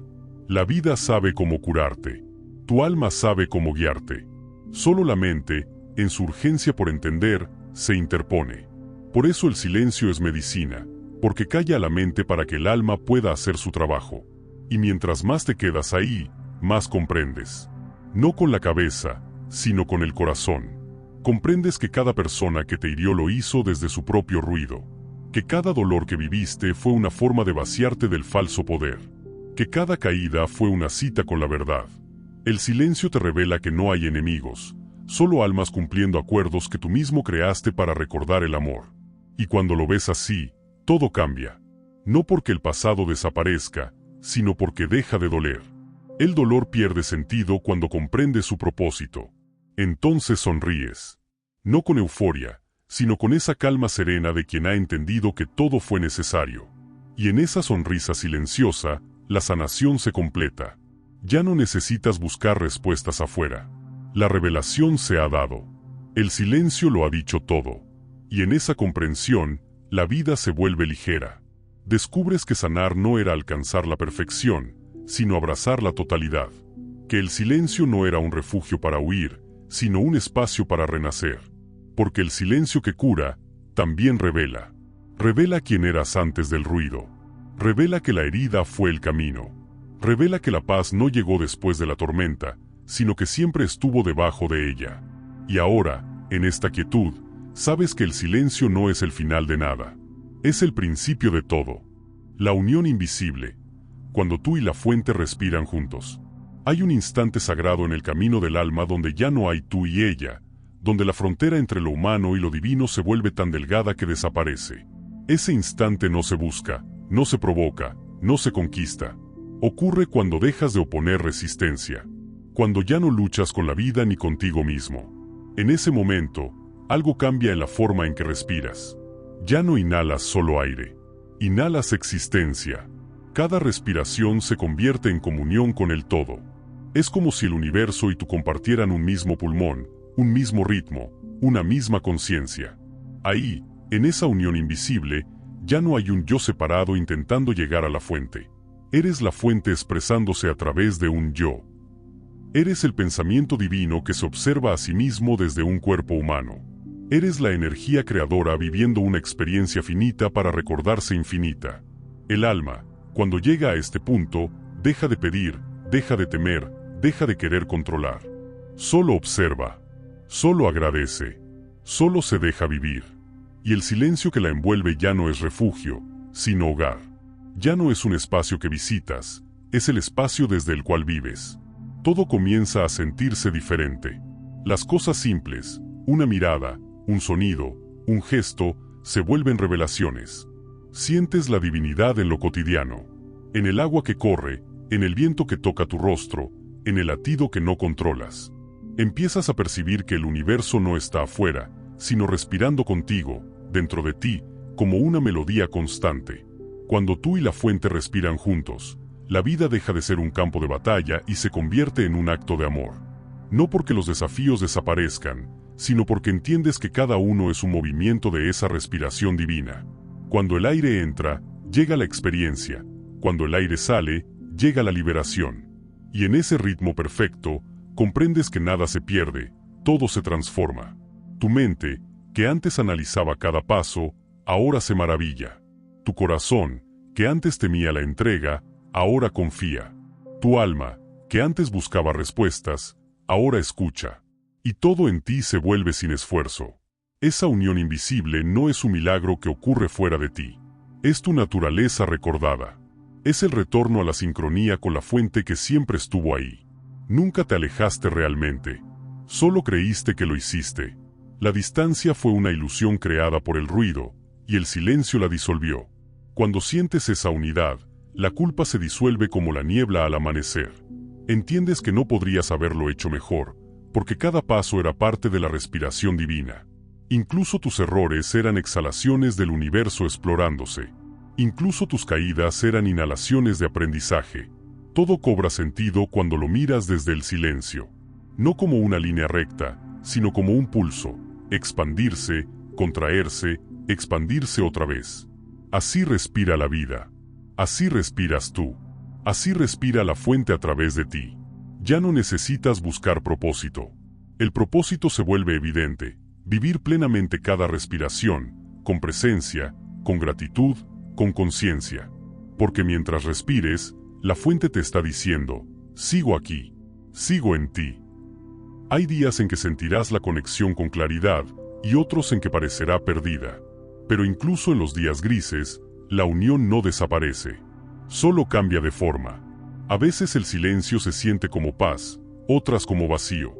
La vida sabe cómo curarte. Tu alma sabe cómo guiarte. Solo la mente, en su urgencia por entender, se interpone. Por eso el silencio es medicina, porque calla a la mente para que el alma pueda hacer su trabajo. Y mientras más te quedas ahí, más comprendes. No con la cabeza, sino con el corazón. Comprendes que cada persona que te hirió lo hizo desde su propio ruido. Que cada dolor que viviste fue una forma de vaciarte del falso poder. Que cada caída fue una cita con la verdad. El silencio te revela que no hay enemigos, solo almas cumpliendo acuerdos que tú mismo creaste para recordar el amor. Y cuando lo ves así, todo cambia. No porque el pasado desaparezca, sino porque deja de doler. El dolor pierde sentido cuando comprendes su propósito. Entonces sonríes. No con euforia, sino con esa calma serena de quien ha entendido que todo fue necesario. Y en esa sonrisa silenciosa, la sanación se completa. Ya no necesitas buscar respuestas afuera. La revelación se ha dado. El silencio lo ha dicho todo. Y en esa comprensión, la vida se vuelve ligera. Descubres que sanar no era alcanzar la perfección, sino abrazar la totalidad. Que el silencio no era un refugio para huir, sino un espacio para renacer. Porque el silencio que cura, también revela. Revela quién eras antes del ruido. Revela que la herida fue el camino. Revela que la paz no llegó después de la tormenta, sino que siempre estuvo debajo de ella. Y ahora, en esta quietud, sabes que el silencio no es el final de nada. Es el principio de todo. La unión invisible. Cuando tú y la fuente respiran juntos. Hay un instante sagrado en el camino del alma donde ya no hay tú y ella, donde la frontera entre lo humano y lo divino se vuelve tan delgada que desaparece. Ese instante no se busca, no se provoca, no se conquista. Ocurre cuando dejas de oponer resistencia. Cuando ya no luchas con la vida ni contigo mismo. En ese momento, algo cambia en la forma en que respiras. Ya no inhalas solo aire. Inhalas existencia. Cada respiración se convierte en comunión con el todo. Es como si el universo y tú compartieran un mismo pulmón, un mismo ritmo, una misma conciencia. Ahí, en esa unión invisible, ya no hay un yo separado intentando llegar a la fuente. Eres la fuente expresándose a través de un yo. Eres el pensamiento divino que se observa a sí mismo desde un cuerpo humano. Eres la energía creadora viviendo una experiencia finita para recordarse infinita. El alma, cuando llega a este punto, deja de pedir, deja de temer, deja de querer controlar. Solo observa. Solo agradece. Solo se deja vivir. Y el silencio que la envuelve ya no es refugio, sino hogar. Ya no es un espacio que visitas, es el espacio desde el cual vives. Todo comienza a sentirse diferente. Las cosas simples, una mirada, un sonido, un gesto, se vuelven revelaciones. Sientes la divinidad en lo cotidiano, en el agua que corre, en el viento que toca tu rostro, en el latido que no controlas. Empiezas a percibir que el universo no está afuera, sino respirando contigo, dentro de ti, como una melodía constante. Cuando tú y la fuente respiran juntos, la vida deja de ser un campo de batalla y se convierte en un acto de amor. No porque los desafíos desaparezcan, sino porque entiendes que cada uno es un movimiento de esa respiración divina. Cuando el aire entra, llega la experiencia. Cuando el aire sale, llega la liberación. Y en ese ritmo perfecto, comprendes que nada se pierde, todo se transforma. Tu mente, que antes analizaba cada paso, ahora se maravilla. Tu corazón, que antes temía la entrega, ahora confía. Tu alma, que antes buscaba respuestas, ahora escucha. Y todo en ti se vuelve sin esfuerzo. Esa unión invisible no es un milagro que ocurre fuera de ti. Es tu naturaleza recordada. Es el retorno a la sincronía con la fuente que siempre estuvo ahí. Nunca te alejaste realmente. Solo creíste que lo hiciste. La distancia fue una ilusión creada por el ruido, y el silencio la disolvió. Cuando sientes esa unidad, la culpa se disuelve como la niebla al amanecer. Entiendes que no podrías haberlo hecho mejor, porque cada paso era parte de la respiración divina. Incluso tus errores eran exhalaciones del universo explorándose. Incluso tus caídas eran inhalaciones de aprendizaje. Todo cobra sentido cuando lo miras desde el silencio. No como una línea recta, sino como un pulso. Expandirse, contraerse, expandirse otra vez. Así respira la vida. Así respiras tú. Así respira la fuente a través de ti. Ya no necesitas buscar propósito. El propósito se vuelve evidente. Vivir plenamente cada respiración, con presencia, con gratitud, con conciencia. Porque mientras respires, la fuente te está diciendo, sigo aquí, sigo en ti. Hay días en que sentirás la conexión con claridad y otros en que parecerá perdida. Pero incluso en los días grises, la unión no desaparece. Solo cambia de forma. A veces el silencio se siente como paz, otras como vacío.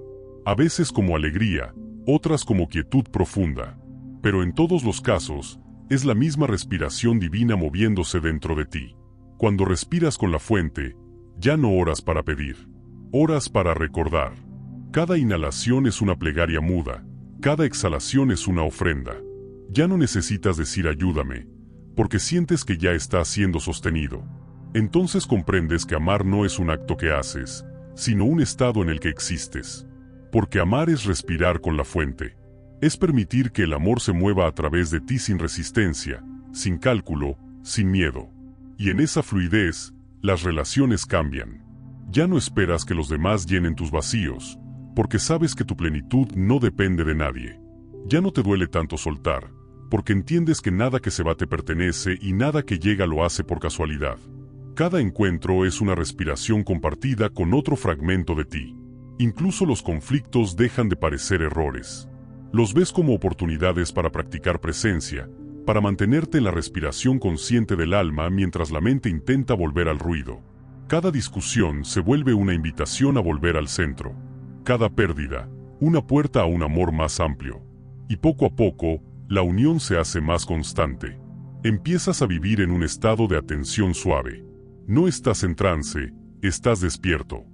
A veces como alegría, otras como quietud profunda. Pero en todos los casos, es la misma respiración divina moviéndose dentro de ti. Cuando respiras con la fuente, ya no oras para pedir, oras para recordar. Cada inhalación es una plegaria muda, cada exhalación es una ofrenda. Ya no necesitas decir ayúdame, porque sientes que ya está siendo sostenido. Entonces comprendes que amar no es un acto que haces, sino un estado en el que existes. Porque amar es respirar con la fuente. Es permitir que el amor se mueva a través de ti sin resistencia, sin cálculo, sin miedo. Y en esa fluidez, las relaciones cambian. Ya no esperas que los demás llenen tus vacíos, porque sabes que tu plenitud no depende de nadie. Ya no te duele tanto soltar, porque entiendes que nada que se va te pertenece y nada que llega lo hace por casualidad. Cada encuentro es una respiración compartida con otro fragmento de ti. Incluso los conflictos dejan de parecer errores. Los ves como oportunidades para practicar presencia, para mantenerte en la respiración consciente del alma mientras la mente intenta volver al ruido. Cada discusión se vuelve una invitación a volver al centro. Cada pérdida, una puerta a un amor más amplio. Y poco a poco, la unión se hace más constante. Empiezas a vivir en un estado de atención suave. No estás en trance, estás despierto.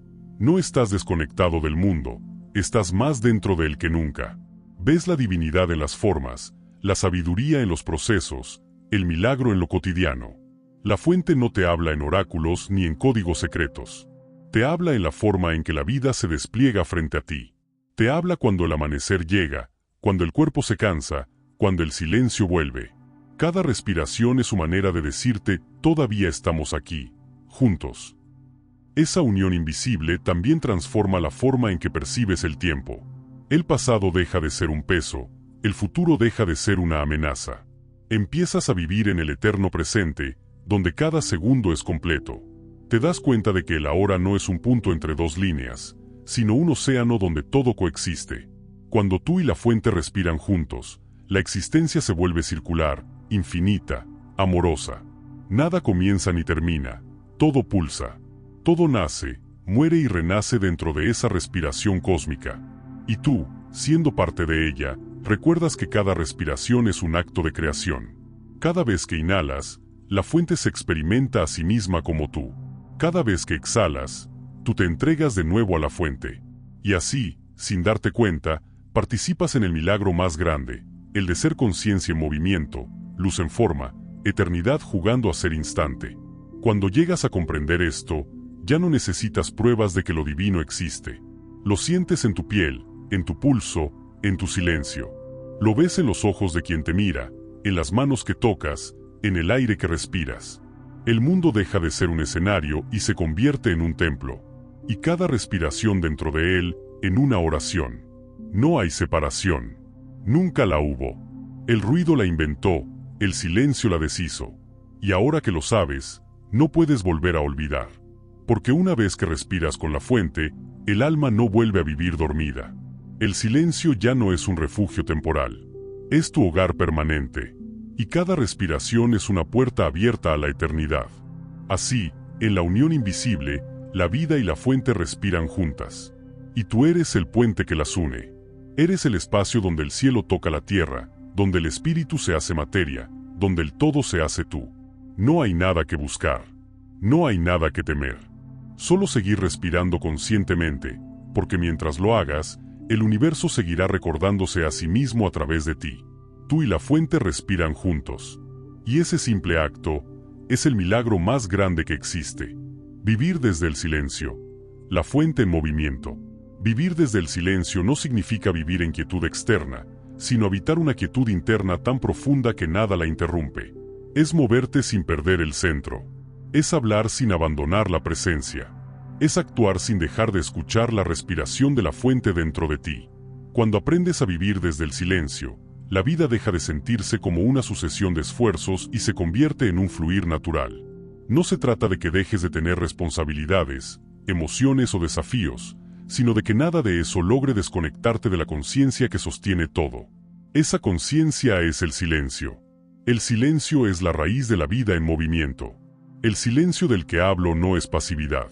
No estás desconectado del mundo, estás más dentro de él que nunca. Ves la divinidad en las formas, la sabiduría en los procesos, el milagro en lo cotidiano. La fuente no te habla en oráculos ni en códigos secretos. Te habla en la forma en que la vida se despliega frente a ti. Te habla cuando el amanecer llega, cuando el cuerpo se cansa, cuando el silencio vuelve. Cada respiración es su manera de decirte, todavía estamos aquí, juntos. Esa unión invisible también transforma la forma en que percibes el tiempo. El pasado deja de ser un peso, el futuro deja de ser una amenaza. Empiezas a vivir en el eterno presente, donde cada segundo es completo. Te das cuenta de que el ahora no es un punto entre dos líneas, sino un océano donde todo coexiste. Cuando tú y la fuente respiran juntos, la existencia se vuelve circular, infinita, amorosa. Nada comienza ni termina, todo pulsa. Todo nace, muere y renace dentro de esa respiración cósmica. Y tú, siendo parte de ella, recuerdas que cada respiración es un acto de creación. Cada vez que inhalas, la fuente se experimenta a sí misma como tú. Cada vez que exhalas, tú te entregas de nuevo a la fuente. Y así, sin darte cuenta, participas en el milagro más grande, el de ser conciencia en movimiento, luz en forma, eternidad jugando a ser instante. Cuando llegas a comprender esto, ya no necesitas pruebas de que lo divino existe. Lo sientes en tu piel, en tu pulso, en tu silencio. Lo ves en los ojos de quien te mira, en las manos que tocas, en el aire que respiras. El mundo deja de ser un escenario y se convierte en un templo. Y cada respiración dentro de él, en una oración. No hay separación. Nunca la hubo. El ruido la inventó, el silencio la deshizo. Y ahora que lo sabes, no puedes volver a olvidar. Porque una vez que respiras con la fuente, el alma no vuelve a vivir dormida. El silencio ya no es un refugio temporal. Es tu hogar permanente. Y cada respiración es una puerta abierta a la eternidad. Así, en la unión invisible, la vida y la fuente respiran juntas. Y tú eres el puente que las une. Eres el espacio donde el cielo toca la tierra, donde el espíritu se hace materia, donde el todo se hace tú. No hay nada que buscar. No hay nada que temer. Solo seguir respirando conscientemente, porque mientras lo hagas, el universo seguirá recordándose a sí mismo a través de ti. Tú y la fuente respiran juntos. Y ese simple acto es el milagro más grande que existe. Vivir desde el silencio. La fuente en movimiento. Vivir desde el silencio no significa vivir en quietud externa, sino habitar una quietud interna tan profunda que nada la interrumpe. Es moverte sin perder el centro. Es hablar sin abandonar la presencia. Es actuar sin dejar de escuchar la respiración de la fuente dentro de ti. Cuando aprendes a vivir desde el silencio, La vida deja de sentirse como una sucesión de esfuerzos y se convierte en un fluir natural. No se trata de que dejes de tener responsabilidades, emociones o desafíos, sino de que nada de eso logre desconectarte de la conciencia que sostiene todo. Esa conciencia es el silencio. El silencio es la raíz de la vida en movimiento. El silencio del que hablo no es pasividad.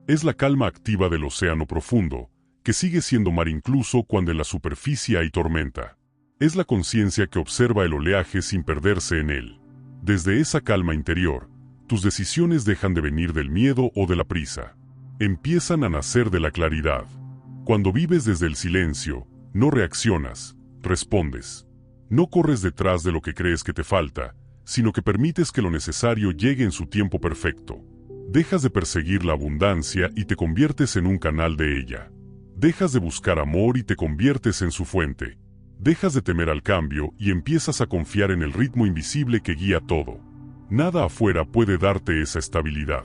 Es la calma activa del océano profundo, que sigue siendo mar incluso cuando en la superficie hay tormenta. Es la conciencia que observa el oleaje sin perderse en él. Desde esa calma interior, tus decisiones dejan de venir del miedo o de la prisa. Empiezan a nacer de la claridad. Cuando vives desde el silencio, no reaccionas, respondes. No corres detrás de lo que crees que te falta, sino que permites que lo necesario llegue en su tiempo perfecto. Dejas de perseguir la abundancia y te conviertes en un canal de ella. Dejas de buscar amor y te conviertes en su fuente. Dejas de temer al cambio y empiezas a confiar en el ritmo invisible que guía todo. Nada afuera puede darte esa estabilidad.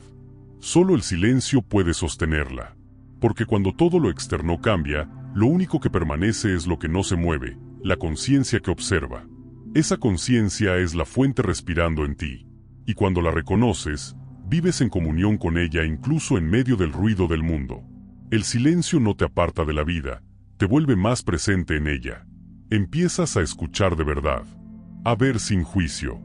Solo el silencio puede sostenerla. Porque cuando todo lo externo cambia, lo único que permanece es lo que no se mueve, la conciencia que observa. Esa conciencia es la fuente respirando en ti. Y cuando la reconoces, vives en comunión con ella incluso en medio del ruido del mundo. El silencio no te aparta de la vida, te vuelve más presente en ella. Empiezas a escuchar de verdad, a ver sin juicio,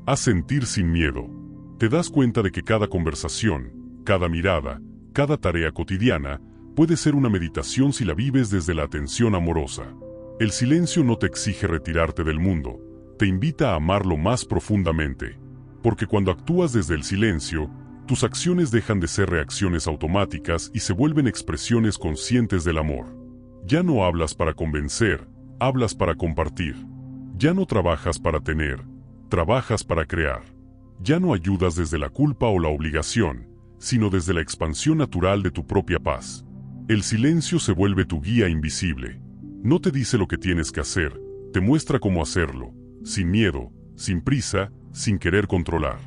a sentir sin miedo. Te das cuenta de que cada conversación, cada mirada, cada tarea cotidiana, puede ser una meditación si la vives desde la atención amorosa. El silencio no te exige retirarte del mundo, te invita a amarlo más profundamente. Porque cuando actúas desde el silencio, tus acciones dejan de ser reacciones automáticas y se vuelven expresiones conscientes del amor. Ya no hablas para convencer, hablas para compartir. Ya no trabajas para tener, trabajas para crear. Ya no ayudas desde la culpa o la obligación, sino desde la expansión natural de tu propia paz. El silencio se vuelve tu guía invisible. No te dice lo que tienes que hacer, te muestra cómo hacerlo, sin miedo, sin prisa, sin querer controlar.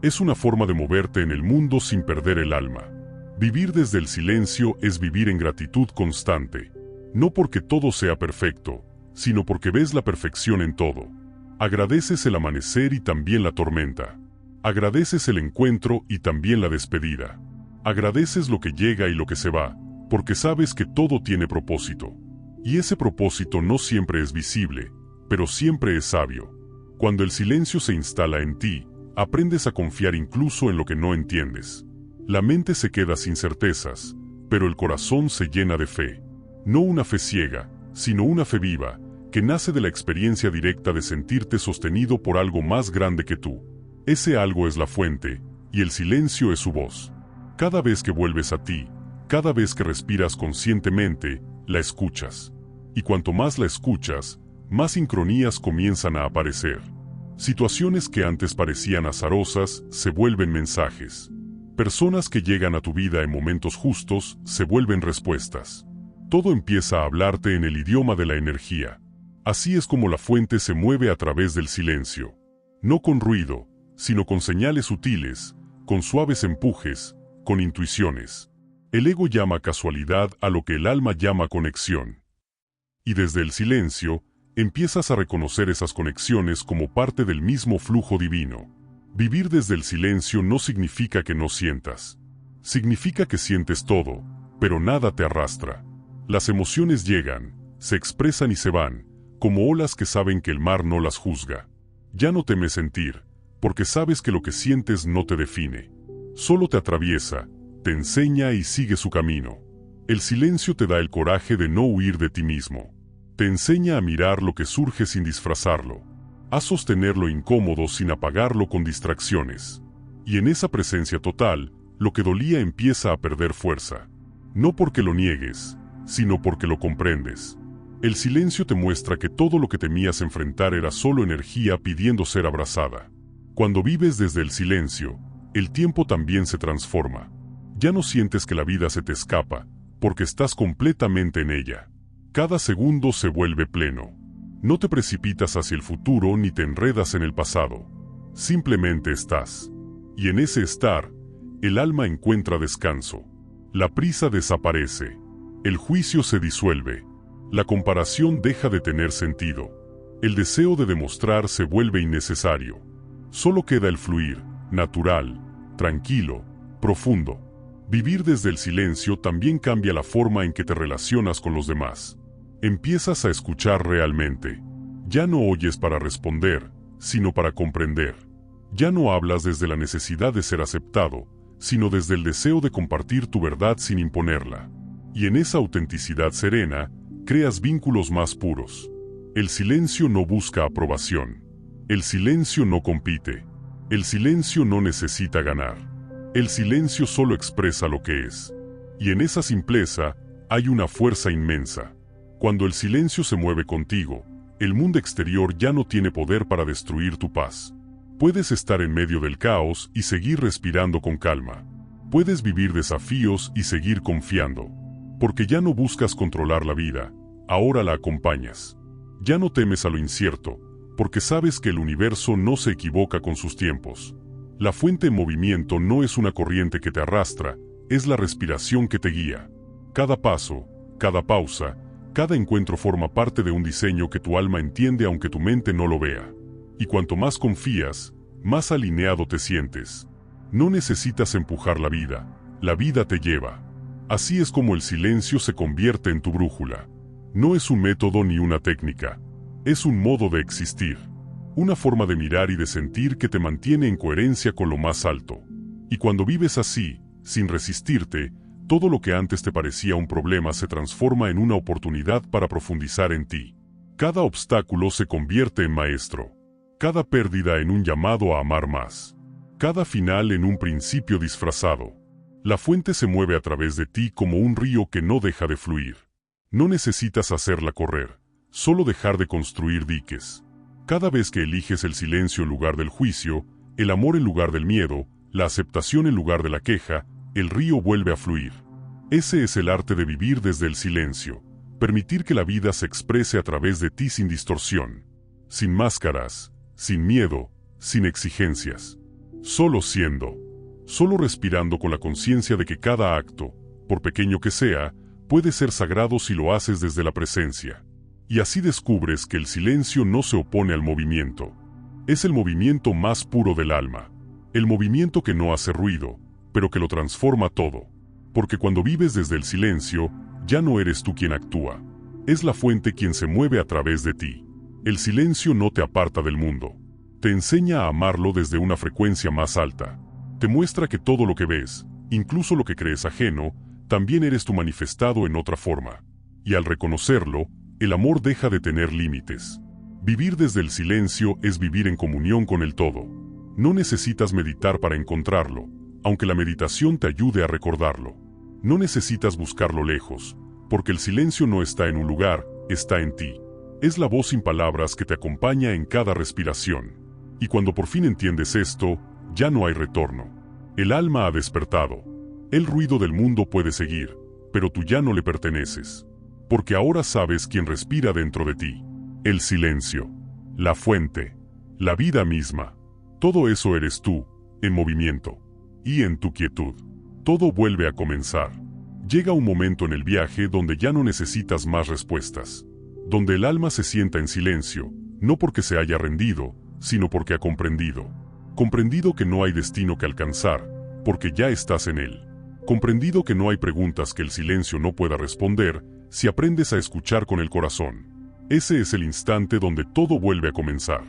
Es una forma de moverte en el mundo sin perder el alma. Vivir desde el silencio es vivir en gratitud constante. No porque todo sea perfecto, sino porque ves la perfección en todo. Agradeces el amanecer y también la tormenta. Agradeces el encuentro y también la despedida. Agradeces lo que llega y lo que se va, porque sabes que todo tiene propósito. Y ese propósito no siempre es visible, pero siempre es sabio. Cuando el silencio se instala en ti, aprendes a confiar incluso en lo que no entiendes. La mente se queda sin certezas, pero el corazón se llena de fe. No una fe ciega, sino una fe viva, que nace de la experiencia directa de sentirte sostenido por algo más grande que tú. Ese algo es la fuente, y el silencio es su voz. Cada vez que vuelves a ti, cada vez que respiras conscientemente, la escuchas. Y cuanto más la escuchas, más sincronías comienzan a aparecer. Situaciones que antes parecían azarosas se vuelven mensajes. Personas que llegan a tu vida en momentos justos se vuelven respuestas. Todo empieza a hablarte en el idioma de la energía. Así es como la fuente se mueve a través del silencio. No con ruido, sino con señales sutiles, con suaves empujes, con intuiciones. El ego llama casualidad a lo que el alma llama conexión. Y desde el silencio, empiezas a reconocer esas conexiones como parte del mismo flujo divino. Vivir desde el silencio no significa que no sientas. Significa que sientes todo, pero nada te arrastra. Las emociones llegan, se expresan y se van, como olas que saben que el mar no las juzga. Ya no temes sentir, porque sabes que lo que sientes no te define. Solo te atraviesa, te enseña y sigue su camino. El silencio te da el coraje de no huir de ti mismo. Te enseña a mirar lo que surge sin disfrazarlo, a sostener lo incómodo sin apagarlo con distracciones. Y en esa presencia total, lo que dolía empieza a perder fuerza. No porque lo niegues, sino porque lo comprendes. El silencio te muestra que todo lo que temías enfrentar era solo energía pidiendo ser abrazada. Cuando vives desde el silencio, el tiempo también se transforma. Ya no sientes que la vida se te escapa, porque estás completamente en ella. Cada segundo se vuelve pleno. No te precipitas hacia el futuro ni te enredas en el pasado. Simplemente estás. Y en ese estar, el alma encuentra descanso. La prisa desaparece. El juicio se disuelve. La comparación deja de tener sentido. El deseo de demostrar se vuelve innecesario. Solo queda el fluir, natural, tranquilo, profundo. Vivir desde el silencio también cambia la forma en que te relacionas con los demás. Empiezas a escuchar realmente. Ya no oyes para responder, sino para comprender. Ya no hablas desde la necesidad de ser aceptado, sino desde el deseo de compartir tu verdad sin imponerla. Y en esa autenticidad serena, creas vínculos más puros. El silencio no busca aprobación. El silencio no compite. El silencio no necesita ganar. El silencio solo expresa lo que es. Y en esa simpleza hay una fuerza inmensa. Cuando el silencio se mueve contigo, el mundo exterior ya no tiene poder para destruir tu paz. Puedes estar en medio del caos y seguir respirando con calma. Puedes vivir desafíos y seguir confiando. Porque ya no buscas controlar la vida, ahora la acompañas. Ya no temes a lo incierto, porque sabes que el universo no se equivoca con sus tiempos. La fuente en movimiento no es una corriente que te arrastra, es la respiración que te guía. Cada paso, cada pausa, cada encuentro forma parte de un diseño que tu alma entiende aunque tu mente no lo vea. Y cuanto más confías, más alineado te sientes. No necesitas empujar la vida te lleva. Así es como el silencio se convierte en tu brújula. No es un método ni una técnica, es un modo de existir. Una forma de mirar y de sentir que te mantiene en coherencia con lo más alto. Y cuando vives así, sin resistirte, todo lo que antes te parecía un problema se transforma en una oportunidad para profundizar en ti. Cada obstáculo se convierte en maestro. Cada pérdida en un llamado a amar más. Cada final en un principio disfrazado. La fuente se mueve a través de ti como un río que no deja de fluir. No necesitas hacerla correr, solo dejar de construir diques. Cada vez que eliges el silencio en lugar del juicio, el amor en lugar del miedo, la aceptación en lugar de la queja, el río vuelve a fluir. Ese es el arte de vivir desde el silencio, permitir que la vida se exprese a través de ti sin distorsión, sin máscaras, sin miedo, sin exigencias. Solo siendo, solo respirando con la conciencia de que cada acto, por pequeño que sea, puede ser sagrado si lo haces desde la presencia. Y así descubres que el silencio no se opone al movimiento. Es el movimiento más puro del alma. El movimiento que no hace ruido, pero que lo transforma todo. Porque cuando vives desde el silencio, ya no eres tú quien actúa. Es la fuente quien se mueve a través de ti. El silencio no te aparta del mundo. Te enseña a amarlo desde una frecuencia más alta. Te muestra que todo lo que ves, incluso lo que crees ajeno, también eres tú manifestado en otra forma. Y al reconocerlo, el amor deja de tener límites. Vivir desde el silencio es vivir en comunión con el todo. No necesitas meditar para encontrarlo, aunque la meditación te ayude a recordarlo. No necesitas buscarlo lejos, porque el silencio no está en un lugar, está en ti. Es la voz sin palabras que te acompaña en cada respiración. Y cuando por fin entiendes esto, ya no hay retorno. El alma ha despertado. El ruido del mundo puede seguir, pero tú ya no le perteneces. Porque ahora sabes quién respira dentro de ti. El silencio, la fuente, la vida misma. Todo eso eres tú, en movimiento. Y en tu quietud. Todo vuelve a comenzar. Llega un momento en el viaje donde ya no necesitas más respuestas. Donde el alma se sienta en silencio, no porque se haya rendido, sino porque ha comprendido. Comprendido que no hay destino que alcanzar, porque ya estás en él. Comprendido que no hay preguntas que el silencio no pueda responder, si aprendes a escuchar con el corazón. Ese es el instante donde todo vuelve a comenzar.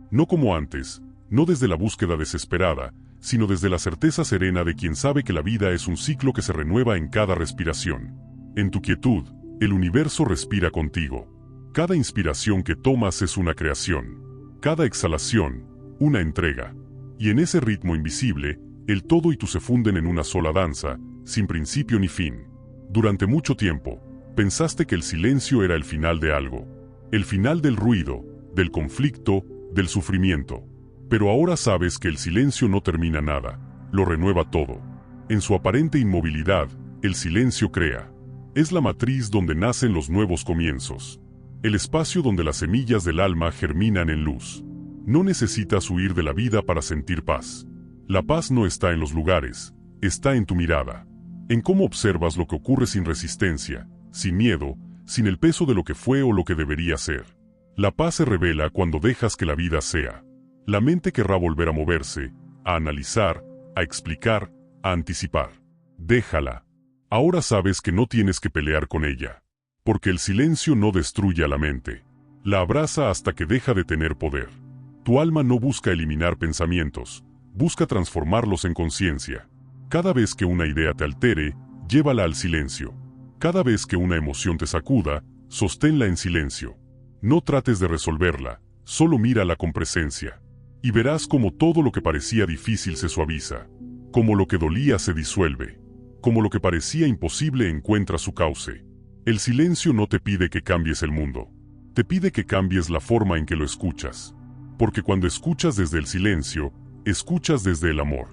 No como antes, no desde la búsqueda desesperada, sino desde la certeza serena de quien sabe que la vida es un ciclo que se renueva en cada respiración. En tu quietud, el universo respira contigo. Cada inspiración que tomas es una creación. Cada exhalación, una entrega. Y en ese ritmo invisible, el todo y tú se funden en una sola danza, sin principio ni fin. Durante mucho tiempo, pensaste que el silencio era el final de algo. El final del ruido, del conflicto, del sufrimiento. Pero ahora sabes que el silencio no termina nada, lo renueva todo. En su aparente inmovilidad, el silencio crea. Es la matriz donde nacen los nuevos comienzos. El espacio donde las semillas del alma germinan en luz. No necesitas huir de la vida para sentir paz. La paz no está en los lugares, está en tu mirada. En cómo observas lo que ocurre sin resistencia, sin miedo, sin el peso de lo que fue o lo que debería ser. La paz se revela cuando dejas que la vida sea. La mente querrá volver a moverse, a analizar, a explicar, a anticipar. Déjala. Ahora sabes que no tienes que pelear con ella. Porque el silencio no destruye a la mente. La abraza hasta que deja de tener poder. Tu alma no busca eliminar pensamientos, busca transformarlos en conciencia. Cada vez que una idea te altere, llévala al silencio. Cada vez que una emoción te sacuda, sosténla en silencio. No trates de resolverla, solo mírala con presencia. Y verás como todo lo que parecía difícil se suaviza, como lo que dolía se disuelve, como lo que parecía imposible encuentra su cauce. El silencio no te pide que cambies el mundo, te pide que cambies la forma en que lo escuchas. Porque cuando escuchas desde el silencio, escuchas desde el amor.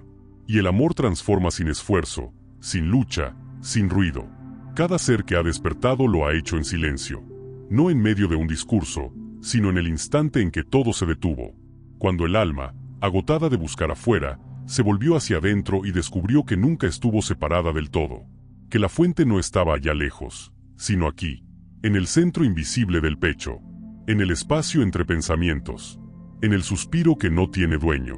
Y el amor transforma sin esfuerzo, sin lucha, sin ruido. Cada ser que ha despertado lo ha hecho en silencio. No en medio de un discurso, sino en el instante en que todo se detuvo. Cuando el alma, agotada de buscar afuera, se volvió hacia adentro y descubrió que nunca estuvo separada del todo. Que la fuente no estaba allá lejos, sino aquí, en el centro invisible del pecho, en el espacio entre pensamientos, en el suspiro que no tiene dueño.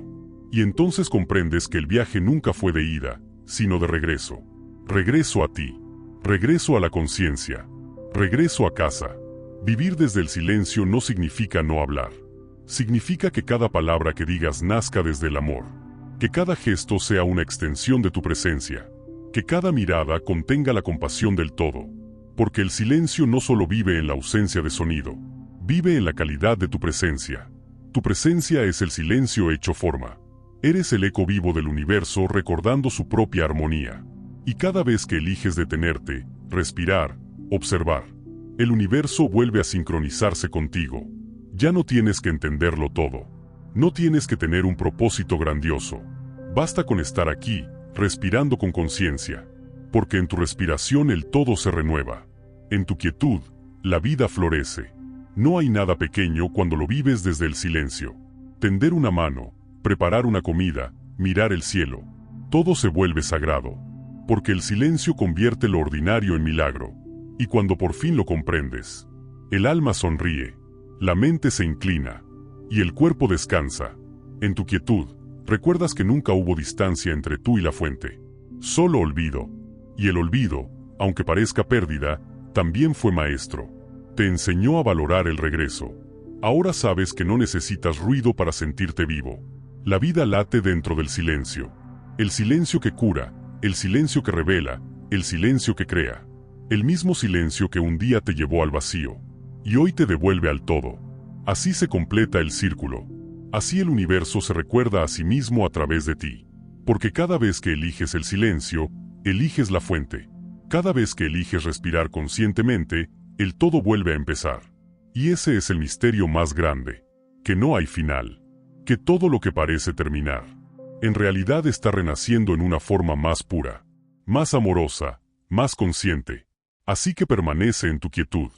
Y entonces comprendes que el viaje nunca fue de ida, sino de regreso. Regreso a ti. Regreso a la conciencia. Regreso a casa. Vivir desde el silencio no significa no hablar. Significa que cada palabra que digas nazca desde el amor. Que cada gesto sea una extensión de tu presencia. Que cada mirada contenga la compasión del todo. Porque el silencio no solo vive en la ausencia de sonido, vive en la calidad de tu presencia. Tu presencia es el silencio hecho forma. Eres el eco vivo del universo recordando su propia armonía. Y cada vez que eliges detenerte, respirar, observar, el universo vuelve a sincronizarse contigo. Ya no tienes que entenderlo todo. No tienes que tener un propósito grandioso. Basta con estar aquí, respirando con conciencia. Porque en tu respiración el todo se renueva. En tu quietud, la vida florece. No hay nada pequeño cuando lo vives desde el silencio. Tender una mano, preparar una comida, mirar el cielo. Todo se vuelve sagrado. Porque el silencio convierte lo ordinario en milagro. Y cuando por fin lo comprendes, el alma sonríe, la mente se inclina, y el cuerpo descansa. En tu quietud, recuerdas que nunca hubo distancia entre tú y la fuente. Solo olvido. Y el olvido, aunque parezca pérdida, también fue maestro. Te enseñó a valorar el regreso. Ahora sabes que no necesitas ruido para sentirte vivo. La vida late dentro del silencio. El silencio que cura, el silencio que revela, el silencio que crea. El mismo silencio que un día te llevó al vacío, y hoy te devuelve al todo. Así se completa el círculo. Así el universo se recuerda a sí mismo a través de ti. Porque cada vez que eliges el silencio, eliges la fuente. Cada vez que eliges respirar conscientemente, el todo vuelve a empezar. Y ese es el misterio más grande. Que no hay final. Que todo lo que parece terminar, en realidad está renaciendo en una forma más pura, más amorosa, más consciente. Así que permanece en tu quietud.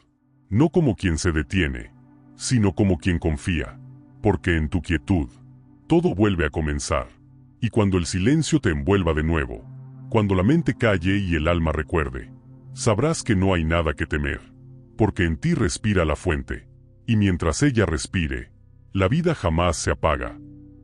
No como quien se detiene, sino como quien confía. Porque en tu quietud, todo vuelve a comenzar. Y cuando el silencio te envuelva de nuevo, cuando la mente calle y el alma recuerde, sabrás que no hay nada que temer. Porque en ti respira la fuente. Y mientras ella respire, la vida jamás se apaga.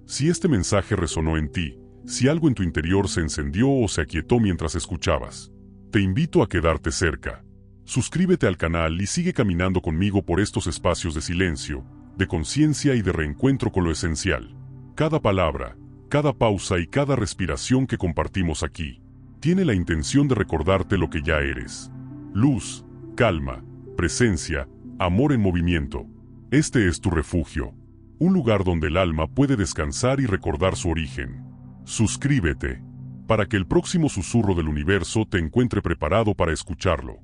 Si este mensaje resonó en ti, si algo en tu interior se encendió o se aquietó mientras escuchabas, te invito a quedarte cerca. Suscríbete al canal y sigue caminando conmigo por estos espacios de silencio, de conciencia y de reencuentro con lo esencial. Cada palabra, cada pausa y cada respiración que compartimos aquí, tiene la intención de recordarte lo que ya eres. Luz, calma, presencia, amor en movimiento. Este es tu refugio. Un lugar donde el alma puede descansar y recordar su origen. Suscríbete, para que el próximo susurro del universo te encuentre preparado para escucharlo.